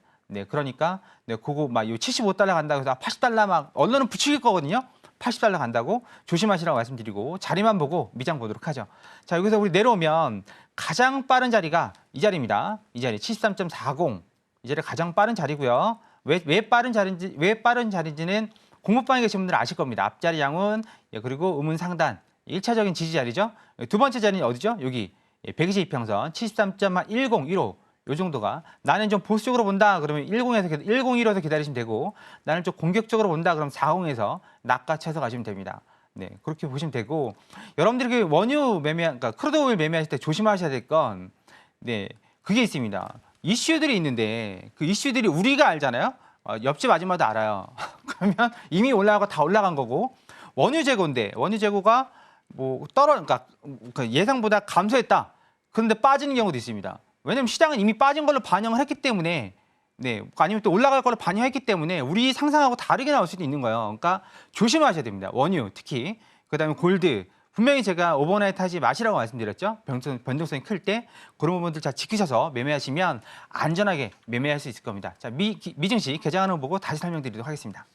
그러니까 그거 막 75달러 간다고 해서 80달러 막 언론은 부추길 거거든요. 80달러 간다고 조심하시라고 말씀드리고 자리만 보고 미장 보도록 하죠. 자, 여기서 우리 내려오면 가장 빠른 자리가 이 자리입니다. 이 자리 73.40. 이 자리 가장 빠른 자리고요. 왜 빠른 자리인지는 공부방에 계신 분들은 아실 겁니다. 앞자리 양운 그리고 음운 상단 1차적인 지지 자리죠. 두 번째 자리는 어디죠? 여기 122평선 73.1015 요 정도가 나는 좀 보수적으로 본다 그러면 101에서 기다리시면 되고 나는 좀 공격적으로 본다 그러면 40에서 낚아채서 가시면 됩니다. 네, 그렇게 보시면 되고 여러분들이 원유 그러니까 크루드 오일 매매하실 때 조심하셔야 될 건 그게 있습니다. 이슈들이 있는데 그 이슈들이 우리가 알잖아요. 옆집 아줌마도 알아요. 그러면 이미 올라가고 다 올라간 거고 원유 재고인데 원유 재고가 뭐 그러니까 예상보다 감소했다. 그런데 빠지는 경우도 있습니다. 왜냐하면 시장은 이미 빠진 걸로 반영을 했기 때문에 아니면 또 올라갈 걸로 반영했기 때문에 우리 상상하고 다르게 나올 수도 있는 거예요. 그러니까 조심하셔야 됩니다. 원유 특히 그다음에 골드 분명히 제가 오버나이트 하지 마시라고 말씀드렸죠. 변동성이 클 때 그런 부분들 잘 지키셔서 매매하시면 안전하게 매매할 수 있을 겁니다. 자, 미증시 개장하는 거 보고 다시 설명드리도록 하겠습니다.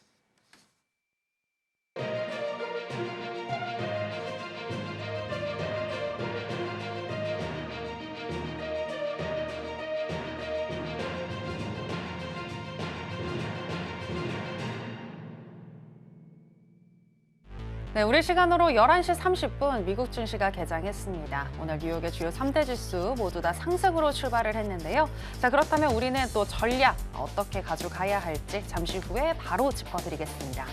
네, 우리 시간으로 11시 30분 미국 증시가 개장했습니다. 오늘 뉴욕의 주요 3대 지수 모두 다 상승으로 출발을 했는데요. 자, 그렇다면 우리는 또 전략 어떻게 가져가야 할지 잠시 후에 바로 짚어드리겠습니다.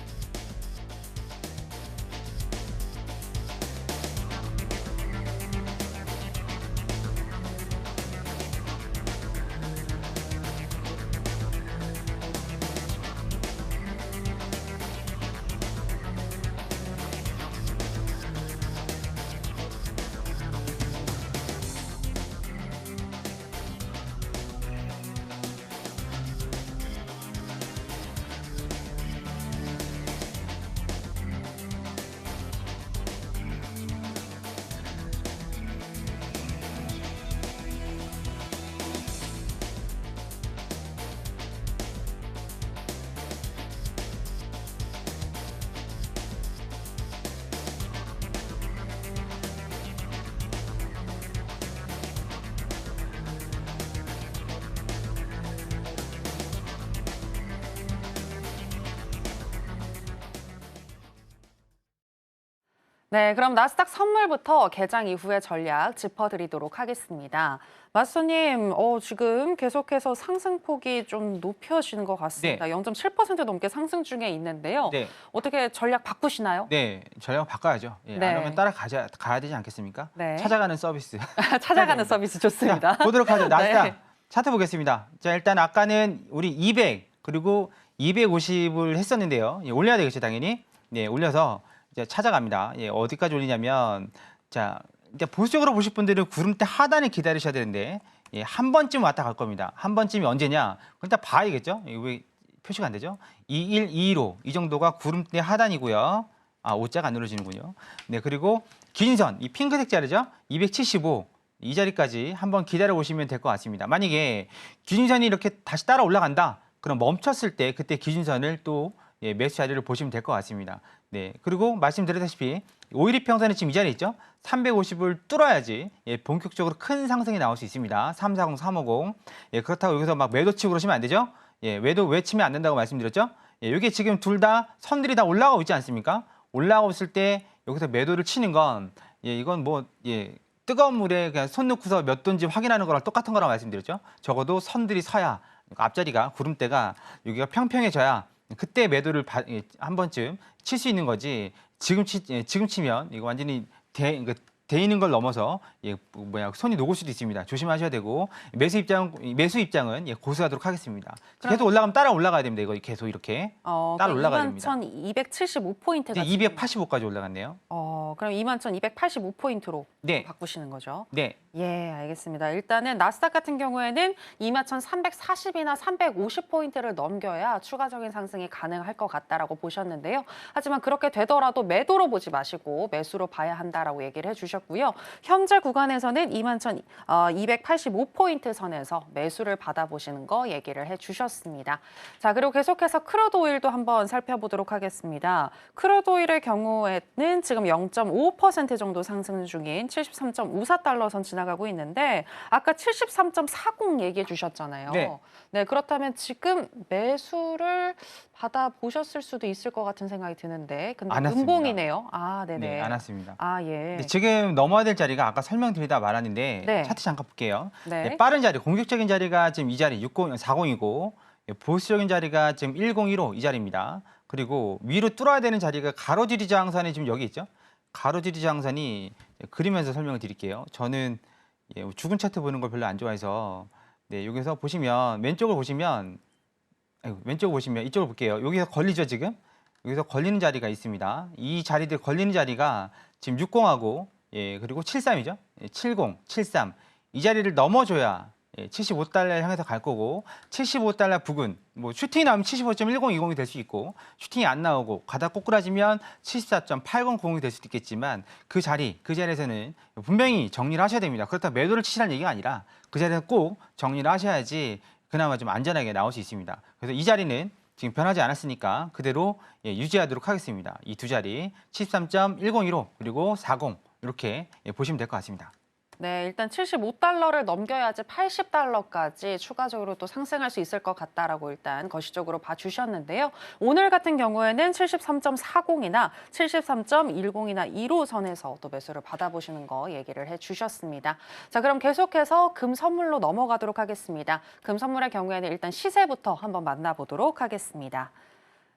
네, 그럼 나스닥 선물부터 개장 이후의 전략 짚어드리도록 하겠습니다. 마스터님, 지금 계속해서 상승폭이 좀 높여지는 것 같습니다. 네. 0.7% 넘게 상승 중에 있는데요. 네. 어떻게 전략 바꾸시나요? 네, 전략을 바꿔야죠. 예, 네. 안 하면 가야 되지 않겠습니까? 네. 찾아가는 서비스. 찾아가는 서비스 좋습니다. 자, 보도록 하죠. 나스닥 네. 차트 보겠습니다. 자, 일단 아까는 우리 200 그리고 250을 했었는데요. 예, 올려야 되겠죠, 당연히. 네, 올려서 이제 찾아갑니다. 예, 어디까지 올리냐면 자, 이제 보수적으로 보실 분들은 구름대 하단을 기다리셔야 되는데 예, 한 번쯤 왔다 갈 겁니다. 한 번쯤이 언제냐? 일단 봐야겠죠. 이게 왜 표시가 안 되죠? 21215 이 정도가 구름대 하단이고요. 아, 오자가 안 눌러지는군요. 네, 그리고 기준선 이 핑크색 자리죠. 275 이 자리까지 한번 기다려 보시면 될 것 같습니다. 만약에 기준선이 이렇게 다시 따라 올라간다. 그럼 멈췄을 때 그때 기준선을 또 예, 매수 자리를 보시면 될 것 같습니다. 네, 그리고 말씀드렸다시피 512평선은 지금 이 자리에 있죠. 350을 뚫어야지 예, 본격적으로 큰 상승이 나올 수 있습니다. 340, 350. 예, 그렇다고 여기서 막 매도 치고 그러시면 안 되죠. 예, 왜 치면 안 된다고 말씀드렸죠. 예, 이게 지금 둘 다 선들이 다 올라가고 있지 않습니까? 올라가고 있을 때 여기서 매도를 치는 건 예, 이건 뭐 예, 뜨거운 물에 그냥 손 넣고서 몇 도인지 확인하는 거랑 똑같은 거라고 말씀드렸죠. 적어도 선들이 서야 그러니까 앞자리가 구름대가 여기가 평평해져야 그때 매도를 한 번쯤 칠 수 있는 거지. 지금 치면 이거 완전히 돼 있는 걸 넘어서 손이 녹을 수도 있습니다. 조심하셔야 되고 매수 입장은 예, 고수하도록 하겠습니다. 계속 올라가면 따라 올라가야 됩니다. 이거 계속 이렇게 따라 올라가야 됩니다. 21,275포인트가 이제 285까지 올라갔네요. 그럼 21,285포인트로 네. 바꾸시는 거죠? 네. 예, 알겠습니다. 일단은 나스닥 같은 경우에는 21,340이나 350포인트를 넘겨야 추가적인 상승이 가능할 것 같다라고 보셨는데요. 하지만 그렇게 되더라도 매도로 보지 마시고 매수로 봐야 한다라고 얘기를 해주셨고요. 현재 구간에서는 21,285포인트 선에서 매수를 받아보시는 거 얘기를 해주셨습니다. 자, 그리고 계속해서 크루드 오일도 한번 살펴보도록 하겠습니다. 크루드 오일의 경우에는 지금 0.5% 정도 상승 중인 73.54달러 선 지나가고 있는데 아까 73.40 얘기해 주셨잖아요. 네. 네, 그렇다면 지금 매수를 받아보셨을 수도 있을 것 같은 생각이 드는데 근데 안 왔습니다. 음봉이네요. 아, 네네. 네, 안 왔습니다. 아, 예. 네, 지금 넘어야 될 자리가 아까 설명드리다 말았는데 네. 차트 잠깐 볼게요. 네. 네, 빠른 자리, 공격적인 자리가 지금 이 자리 40이고 보수적인 자리가 지금 1015 이 자리입니다. 그리고 위로 뚫어야 되는 자리가 가로지리 저항선이 지금 여기 있죠. 가로지리 저항선이 그리면서 설명을 드릴게요. 저는 죽은 차트 보는 걸 별로 안 좋아해서 네, 여기서 보시면 왼쪽을 보시면 이쪽을 볼게요. 여기서 걸리죠, 지금? 여기서 걸리는 자리가 있습니다. 이 자리들 걸리는 자리가 지금 60하고 그리고 73이죠. 70, 73. 이 자리를 넘어줘야 75달러를 향해서 갈 거고 75달러 부근 뭐 슈팅이 나오면 75.1020이 될 수 있고 슈팅이 안 나오고 가다 꼬꾸라지면 74.800이 될 수도 있겠지만 그 자리에서는 분명히 정리를 하셔야 됩니다. 그렇다고 매도를 치시라는 얘기가 아니라 그 자리에서 꼭 정리를 하셔야지 그나마 좀 안전하게 나올 수 있습니다. 그래서 이 자리는 지금 변하지 않았으니까 그대로 유지하도록 하겠습니다. 이 두 자리 73.1015 그리고 40 이렇게 보시면 될 것 같습니다. 네, 일단 75달러를 넘겨야지 80달러까지 추가적으로 또 상승할 수 있을 것 같다라고 일단 거시적으로 봐주셨는데요. 오늘 같은 경우에는 73.40이나 73.10이나 1호 선에서 또 매수를 받아보시는 거 얘기를 해주셨습니다. 자, 그럼 계속해서 금 선물로 넘어가도록 하겠습니다. 금 선물의 경우에는 일단 시세부터 한번 만나보도록 하겠습니다.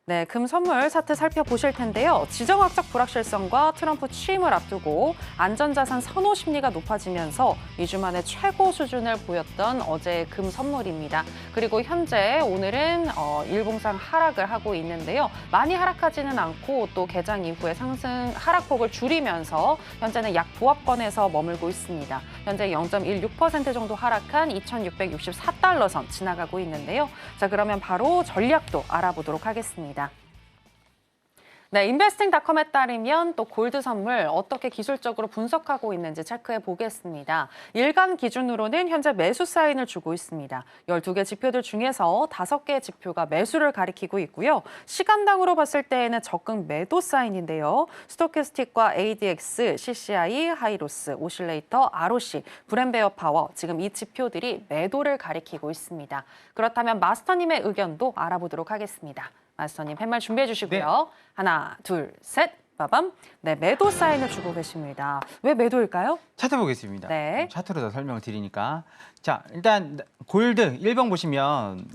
네, 금 선물 차트 살펴보실 텐데요. 지정학적 불확실성과 트럼프 취임을 앞두고 안전자산 선호 심리가 높아지면서 2주 만에 최고 수준을 보였던 어제의 금 선물입니다. 그리고 현재 오늘은 일봉상 하락을 하고 있는데요. 많이 하락하지는 않고 또 개장 이후에 상승 하락폭을 줄이면서 현재는 약 보합권에서 머물고 있습니다. 현재 0.16% 정도 하락한 2,664달러 선 지나가고 있는데요. 자, 그러면 바로 전략도 알아보도록 하겠습니다. 네, 인베스팅닷컴에 따르면 또 골드 선물 어떻게 기술적으로 분석하고 있는지 체크해 보겠습니다. 일간 기준으로는 현재 매수 사인을 주고 있습니다. 12개 지표들 중에서 5개의 지표가 매수를 가리키고 있고요. 시간당으로 봤을 때에는 적극 매도 사인인데요. 스토캐스틱과 ADX, CCI, 하이로스, 오실레이터, ROC, 브랜베어 파워 지금 이 지표들이 매도를 가리키고 있습니다. 그렇다면 마스터님의 의견도 알아보도록 하겠습니다. 마스터님 팻말 준비해 주시고요. 네. 하나, 둘, 셋. 빠밤. 네, 매도 사인을 주고 계십니다. 왜 매도일까요? 차트 보겠습니다. 네. 차트로 더 설명을 드리니까. 자, 일단 골드 1번 보시면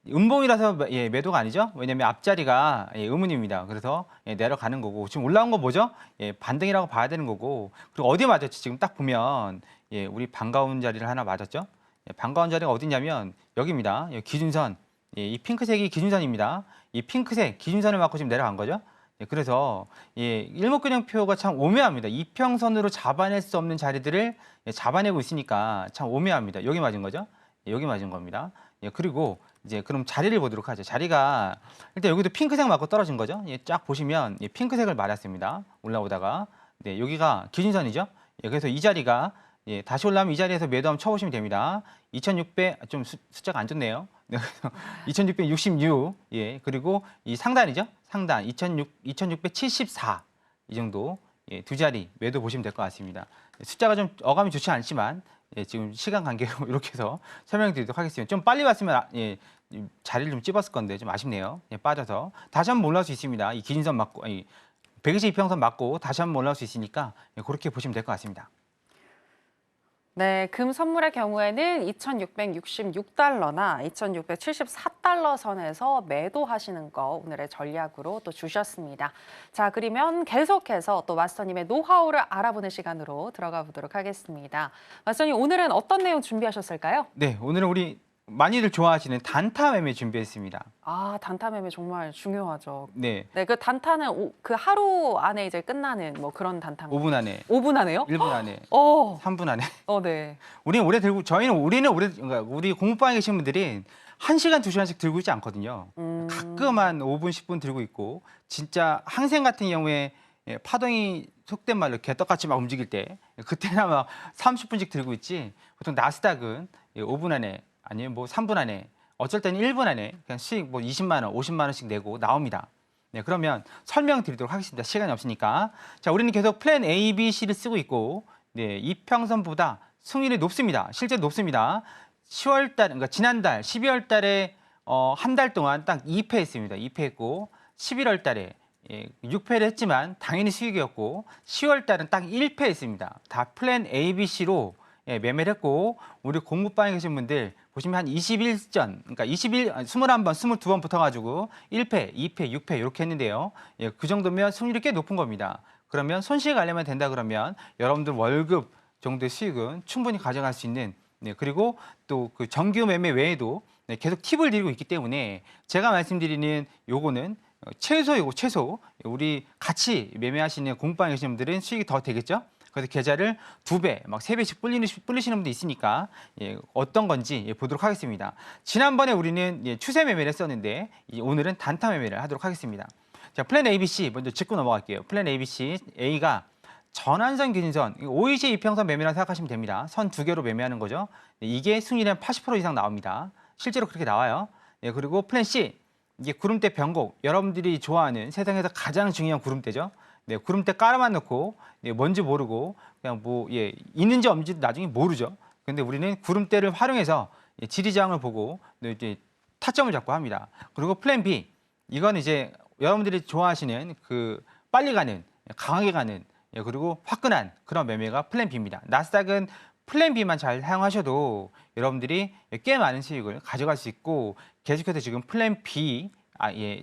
음봉이라서 매도가 아니죠. 왜냐하면 앞자리가 음운입니다. 그래서 내려가는 거고 지금 올라온 거 뭐죠? 반등이라고 봐야 되는 거고 그리고 어디에 맞았죠? 지금 딱 보면 우리 반가운 자리를 하나 맞았죠. 반가운 자리가 어디냐면 여기입니다. 여기 기준선. 이 핑크색이 기준선입니다. 이 핑크색 기준선을 맞고 지금 내려간 거죠. 그래서 일목균형표가 참 오묘합니다. 이평선으로 잡아낼 수 없는 자리들을 잡아내고 있으니까 참 오묘합니다. 여기 맞은 거죠. 여기 맞은 겁니다. 그리고 이제 그럼 자리를 보도록 하죠. 자리가 일단 여기도 핑크색 맞고 떨어진 거죠. 쫙 보시면 핑크색을 맞았습니다. 올라오다가 여기가 기준선이죠. 그래서 이 자리가 다시 올라오면 이 자리에서 매도 한번 쳐보시면 됩니다. 2,600 좀 숫자가 안 좋네요. 2,666 그리고 이 상단이죠. 상단 2,674 이 정도 두 자리 매도 보시면 될 것 같습니다. 숫자가 좀 어감이 좋지 않지만 지금 시간 관계로 이렇게 해서 설명드리도록 하겠습니다. 좀 빨리 왔으면 자리를 좀 찝었을 건데 좀 아쉽네요. 빠져서 다시 한번 올라올 수 있습니다. 이 기준선 맞고 122평선 맞고 다시 한번 올라올 수 있으니까 그렇게 보시면 될 것 같습니다. 네, 금 선물의 경우에는 2,666달러나 2,674달러 선에서 매도하시는 거 오늘의 전략으로 또 주셨습니다. 자, 그러면 계속해서 또 마스터님의 노하우를 알아보는 시간으로 들어가 보도록 하겠습니다. 마스터님, 오늘은 어떤 내용 준비하셨을까요? 네, 오늘은 우리 많이들 좋아하시는 단타 매매 준비했습니다. 아, 단타 매매 정말 중요하죠. 네, 네, 그 단타는 그 하루 안에 이제 끝나는 뭐 그런 단타인가요? 5분 안에, 5분 안에요? 1분 안에, 어, 3분 안에. 네. 우리는 오래 들고 그러니까 우리 공부방에 계신 분들이 1시간, 2시간씩 들고 있지 않거든요. 가끔 한 5분, 10분 들고 있고 진짜 항생 같은 경우에 파동이 속된 말로 개떡같이 막 움직일 때 그때나 막 30분씩 들고 있지 보통 나스닥은 5분 안에 아니면 뭐 3분 안에 어쩔 때는 1분 안에 그냥 수익 뭐 20만 원, 50만 원씩 내고 나옵니다. 네, 그러면 설명드리도록 하겠습니다. 시간이 없으니까. 자, 우리는 계속 플랜 A, B, C를 쓰고 있고 이평선보다 승률이 높습니다. 실제 높습니다. 10월 달, 그러니까 지난달 12월 달에 한 달 동안 딱 2패했습니다. 2패했고 11월 달에 6패를 했지만 당연히 수익이었고 10월 달은 딱 1패했습니다. 다 플랜 A, B, C로 매매를 했고 우리 공부방에 계신 분들 보시면 한 21전, 그러니까 21번, 22번 붙어가지고 1패, 2패, 6패 이렇게 했는데요. 그 정도면 승률이 꽤 높은 겁니다. 그러면 손실 가려면 된다 그러면 여러분들 월급 정도의 수익은 충분히 가져갈 수 있는 그리고 또 그 정규 매매 외에도 계속 팁을 드리고 있기 때문에 제가 말씀드리는 요거는 최소이고 최소 우리 같이 매매하시는 공부방에 계시는 분들은 수익이 더 되겠죠. 그래서 계좌를 2배, 막 3배씩 불리시는 분도 있으니까 어떤 건지 보도록 하겠습니다. 지난번에 우리는 추세 매매를 했었는데 오늘은 단타 매매를 하도록 하겠습니다. 자, 플랜 ABC 먼저 짚고 넘어갈게요. 플랜 ABC, A가 전환선 기준선, OECD 이평선 매매라고 생각하시면 됩니다. 선 2개로 매매하는 거죠. 이게 승률이 한 80% 이상 나옵니다. 실제로 그렇게 나와요. 그리고 플랜 C, 이게 구름대 변곡, 여러분들이 좋아하는 세상에서 가장 중요한 구름대죠. 구름대 깔아만 놓고 뭔지 모르고 그냥 뭐 있는지 없는지 나중에 모르죠. 근데 우리는 구름대를 활용해서 지리저항을 보고 이제 타점을 잡고 합니다. 그리고 플랜 B, 이건 이제 여러분들이 좋아하시는 그 빨리 가는, 강하게 가는 그리고 화끈한 그런 매매가 플랜 B입니다. 나스닥은 플랜 B만 잘 사용하셔도 여러분들이 꽤 많은 수익을 가져갈 수 있고 계속해서 지금 플랜 B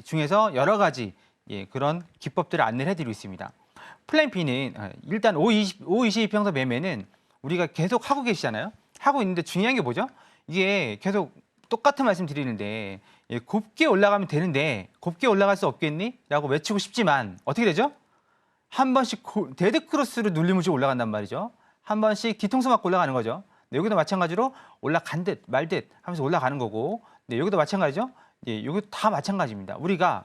중에서 여러 가지 그런 기법들을 안내를 해드리고 있습니다. 플랜 B는 일단 522평선 매매는 우리가 계속 하고 계시잖아요. 하고 있는데 중요한 게 뭐죠? 이게 계속 똑같은 말씀 드리는데 곱게 올라가면 되는데 곱게 올라갈 수 없겠니? 라고 외치고 싶지만 어떻게 되죠? 한 번씩 데드크로스로 눌리무지 올라간단 말이죠. 한 번씩 뒤통수 맞고 올라가는 거죠. 여기도 마찬가지로 올라간 듯 말 듯 하면서 올라가는 거고 여기도 마찬가지죠. 여기 다 마찬가지입니다. 우리가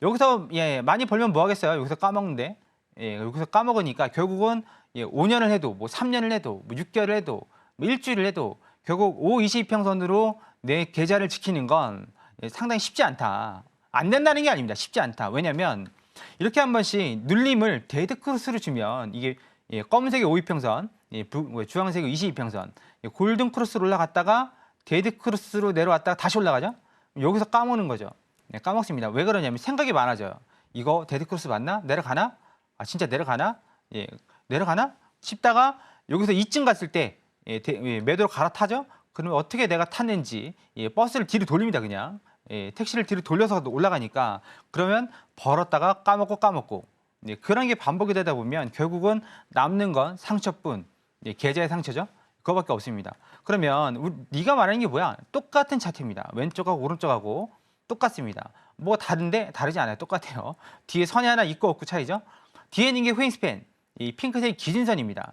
여기서 많이 벌면 뭐 하겠어요? 여기서 까먹는데 여기서 까먹으니까 결국은 5년을 해도 뭐 3년을 해도 뭐 6개월을 해도 뭐 일주일을 해도 결국 522평선으로 내 계좌를 지키는 건 상당히 쉽지 않다. 안 된다는 게 아닙니다. 쉽지 않다. 왜냐하면 이렇게 한 번씩 눌림을 데드크로스로 주면 이게 검은색이 5이평선, 주황색이 22평선, 골든 크로스로 올라갔다가 데드크로스로 내려왔다가 다시 올라가죠. 여기서 까먹는 거죠. 까먹습니다. 왜 그러냐면 생각이 많아져요. 이거 데드크로스 맞나? 내려가나? 아 진짜 내려가나? 예, 내려가나? 싶다가 여기서 이쯤 갔을 때 매도로 갈아타죠. 그러면 어떻게 내가 탔는지 버스를 뒤로 돌립니다. 그냥 택시를 뒤로 돌려서 올라가니까 그러면 벌었다가 까먹고 그런 게 반복이 되다 보면 결국은 남는 건 상처뿐 계좌의 상처죠. 그거밖에 없습니다. 그러면 네가 말하는 게 뭐야? 똑같은 차트입니다. 왼쪽하고 오른쪽하고 똑같습니다. 뭐 다른데 다르지 않아요. 똑같아요. 뒤에 선이 하나 있고 없고 차이죠. 뒤에 있는 게 휘잉스팬, 이 핑크색 기준선입니다.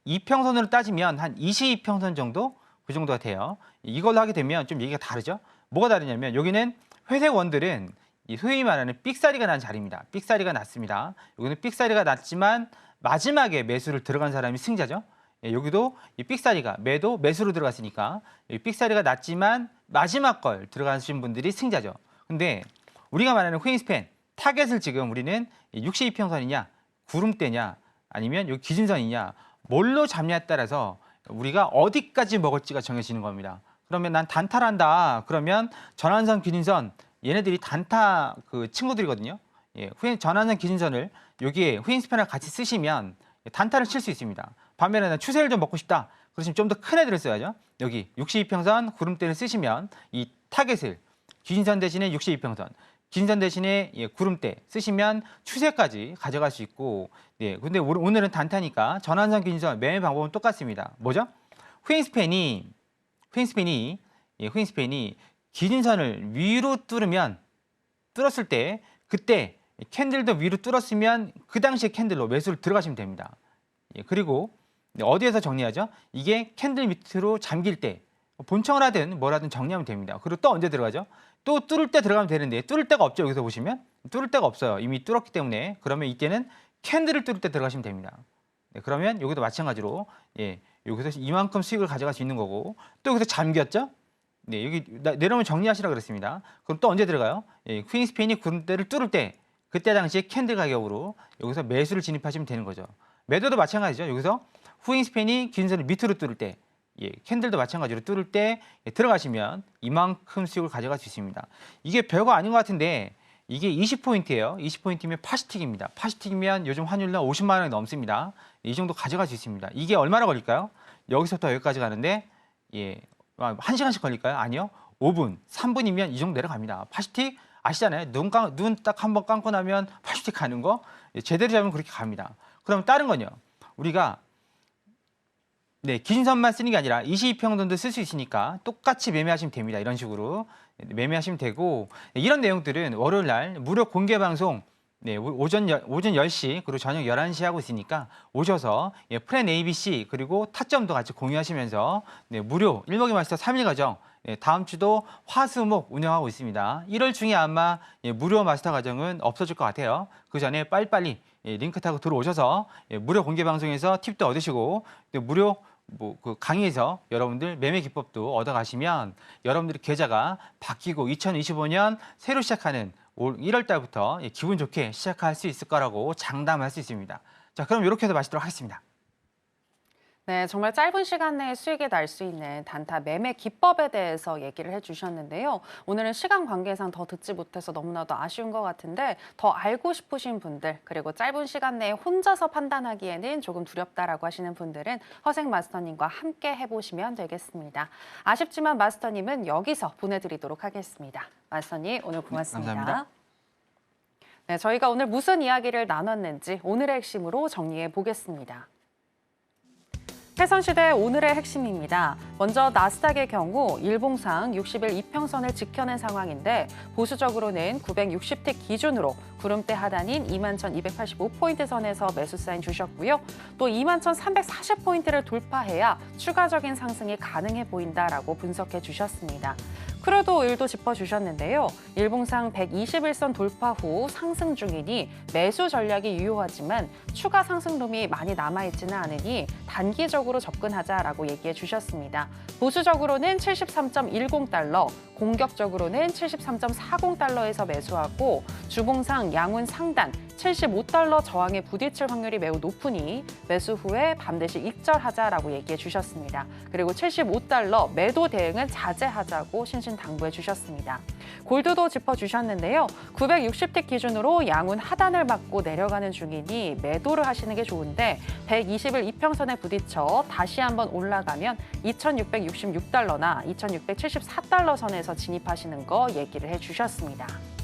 이평선으로 따지면 한 22평선 정도 그 정도가 돼요. 이걸로 하게 되면 좀 얘기가 다르죠. 뭐가 다르냐면 여기는 회색 원들은 이 소위 말하는 삑사리가 난 자리입니다. 삑사리가 났습니다. 여기는 삑사리가 났지만 마지막에 매수를 들어간 사람이 승자죠. 여기도 이 삑사리가 매수로 들어갔으니까 이 삑사리가 났지만 마지막 걸 들어가신 분들이 승자죠. 근데 우리가 말하는 휘잉스팬 타겟을 지금 우리는 62평선이냐 구름대냐 아니면 여기 기준선이냐 뭘로 잡냐에 따라서 우리가 어디까지 먹을지가 정해지는 겁니다. 그러면 난 단타를 한다. 그러면 전환선, 기준선 얘네들이 단타 그 친구들이거든요. 전환선, 기준선을 여기에 휘잉스팬을 같이 쓰시면 단타를 칠 수 있습니다. 반면에 난 추세를 좀 먹고 싶다. 그러시면 좀 더 큰 애들을 써야죠. 여기 62평선 구름대를 쓰시면 이 타겟을 기준선 대신에 62평선, 기준선 대신에 구름대 쓰시면 추세까지 가져갈 수 있고 근데 오늘은 단타니까 전환선, 기준선 매매 방법은 똑같습니다. 뭐죠? 휘잉스팬이 기준선을 위로 뚫었을 때 그때 캔들도 위로 뚫었으면 그 당시에 캔들로 매수를 들어가시면 됩니다. 그리고 어디에서 정리하죠? 이게 캔들 밑으로 잠길 때 본청을 하든 뭐라든 정리하면 됩니다. 그리고 또 언제 들어가죠? 또 뚫을 때 들어가면 되는데 뚫을 데가 없죠. 여기서 보시면 뚫을 데가 없어요. 이미 뚫었기 때문에 그러면 이때는 캔들을 뚫을 때 들어가시면 됩니다. 그러면 여기도 마찬가지로 여기서 이만큼 수익을 가져갈 수 있는 거고 또 여기서 잠겼죠? 여기 내려오면 정리하시라 그랬습니다. 그럼 또 언제 들어가요? 휘잉스팬이 구름대를 뚫을 때 그때 당시에 캔들 가격으로 여기서 매수를 진입하시면 되는 거죠. 매도도 마찬가지죠. 여기서 후잉스팬이 기준선을 밑으로 뚫을 때 캔들도 마찬가지로 뚫을 때 들어가시면 이만큼 수익을 가져갈 수 있습니다. 이게 별거 아닌 것 같은데 이게 20포인트예요. 20포인트면 파시틱입니다. 파시틱이면 요즘 환율로 50만 원이 넘습니다. 이 정도 가져갈 수 있습니다. 이게 얼마나 걸릴까요? 여기서부터 여기까지 가는데 1시간씩 걸릴까요? 아니요. 5분, 3분이면 이 정도 내려갑니다. 파시틱 아시잖아요. 눈 딱 한 번 감고 나면 파시틱 가는 거 제대로 잡으면 그렇게 갑니다. 그럼 다른 건요. 우리가 기준선만 쓰는 게 아니라 22평선도 쓸 수 있으니까 똑같이 매매하시면 됩니다. 이런 식으로 매매하시면 되고 이런 내용들은 월요일 날 무료 공개 방송 오전 10시 그리고 저녁 11시 하고 있으니까 오셔서 플랜 ABC 그리고 타점도 같이 공유하시면서 무료 1먹이 마스터 3일 과정 다음 주도 화수목 운영하고 있습니다. 1월 중에 아마 무료 마스터 과정은 없어질 것 같아요. 그 전에 빨리빨리 링크 타고 들어오셔서 무료 공개 방송에서 팁도 얻으시고 무료 그 강의에서 여러분들 매매 기법도 얻어가시면 여러분들의 계좌가 바뀌고 2025년 새로 시작하는 올 1월 달부터 기분 좋게 시작할 수 있을 거라고 장담할 수 있습니다. 자, 그럼 이렇게 해서 마치도록 하겠습니다. 네, 정말 짧은 시간 내에 수익이 날 수 있는 단타 매매 기법에 대해서 얘기를 해주셨는데요. 오늘은 시간 관계상 더 듣지 못해서 너무나도 아쉬운 것 같은데 더 알고 싶으신 분들 그리고 짧은 시간 내에 혼자서 판단하기에는 조금 두렵다라고 하시는 분들은 허생 마스터님과 함께 해보시면 되겠습니다. 아쉽지만 마스터님은 여기서 보내드리도록 하겠습니다. 마스터님 오늘 고맙습니다. 감사합니다. 네, 저희가 오늘 무슨 이야기를 나눴는지 오늘의 핵심으로 정리해 보겠습니다. 해선시대 오늘의 핵심입니다. 먼저 나스닥의 경우 일봉상 60일 이평선을 지켜낸 상황인데 보수적으로는 960틱 기준으로 구름대 하단인 21,285포인트 선에서 매수 사인 주셨고요. 또 21,340포인트를 돌파해야 추가적인 상승이 가능해 보인다라고 분석해 주셨습니다. 크루드 오일도 짚어주셨는데요. 일봉상 121선 돌파 후 상승 중이니 매수 전략이 유효하지만 추가 상승룸이 많이 남아있지는 않으니 단기적으로 접근하자라고 얘기해 주셨습니다. 보수적으로는 73.10달러, 공격적으로는 73.40달러에서 매수하고 주봉상, 양운 상단 75달러 저항에 부딪힐 확률이 매우 높으니 매수 후에 반드시 익절하자라고 얘기해 주셨습니다. 그리고 75달러 매도 대응은 자제하자고 신신당부해 주셨습니다. 골드도 짚어주셨는데요. 960틱 기준으로 양운 하단을 맞고 내려가는 중이니 매도를 하시는 게 좋은데 120일 이평선에 부딪혀 다시 한번 올라가면 2,666달러나 2,674달러 선에서 진입하시는 거 얘기를 해주셨습니다.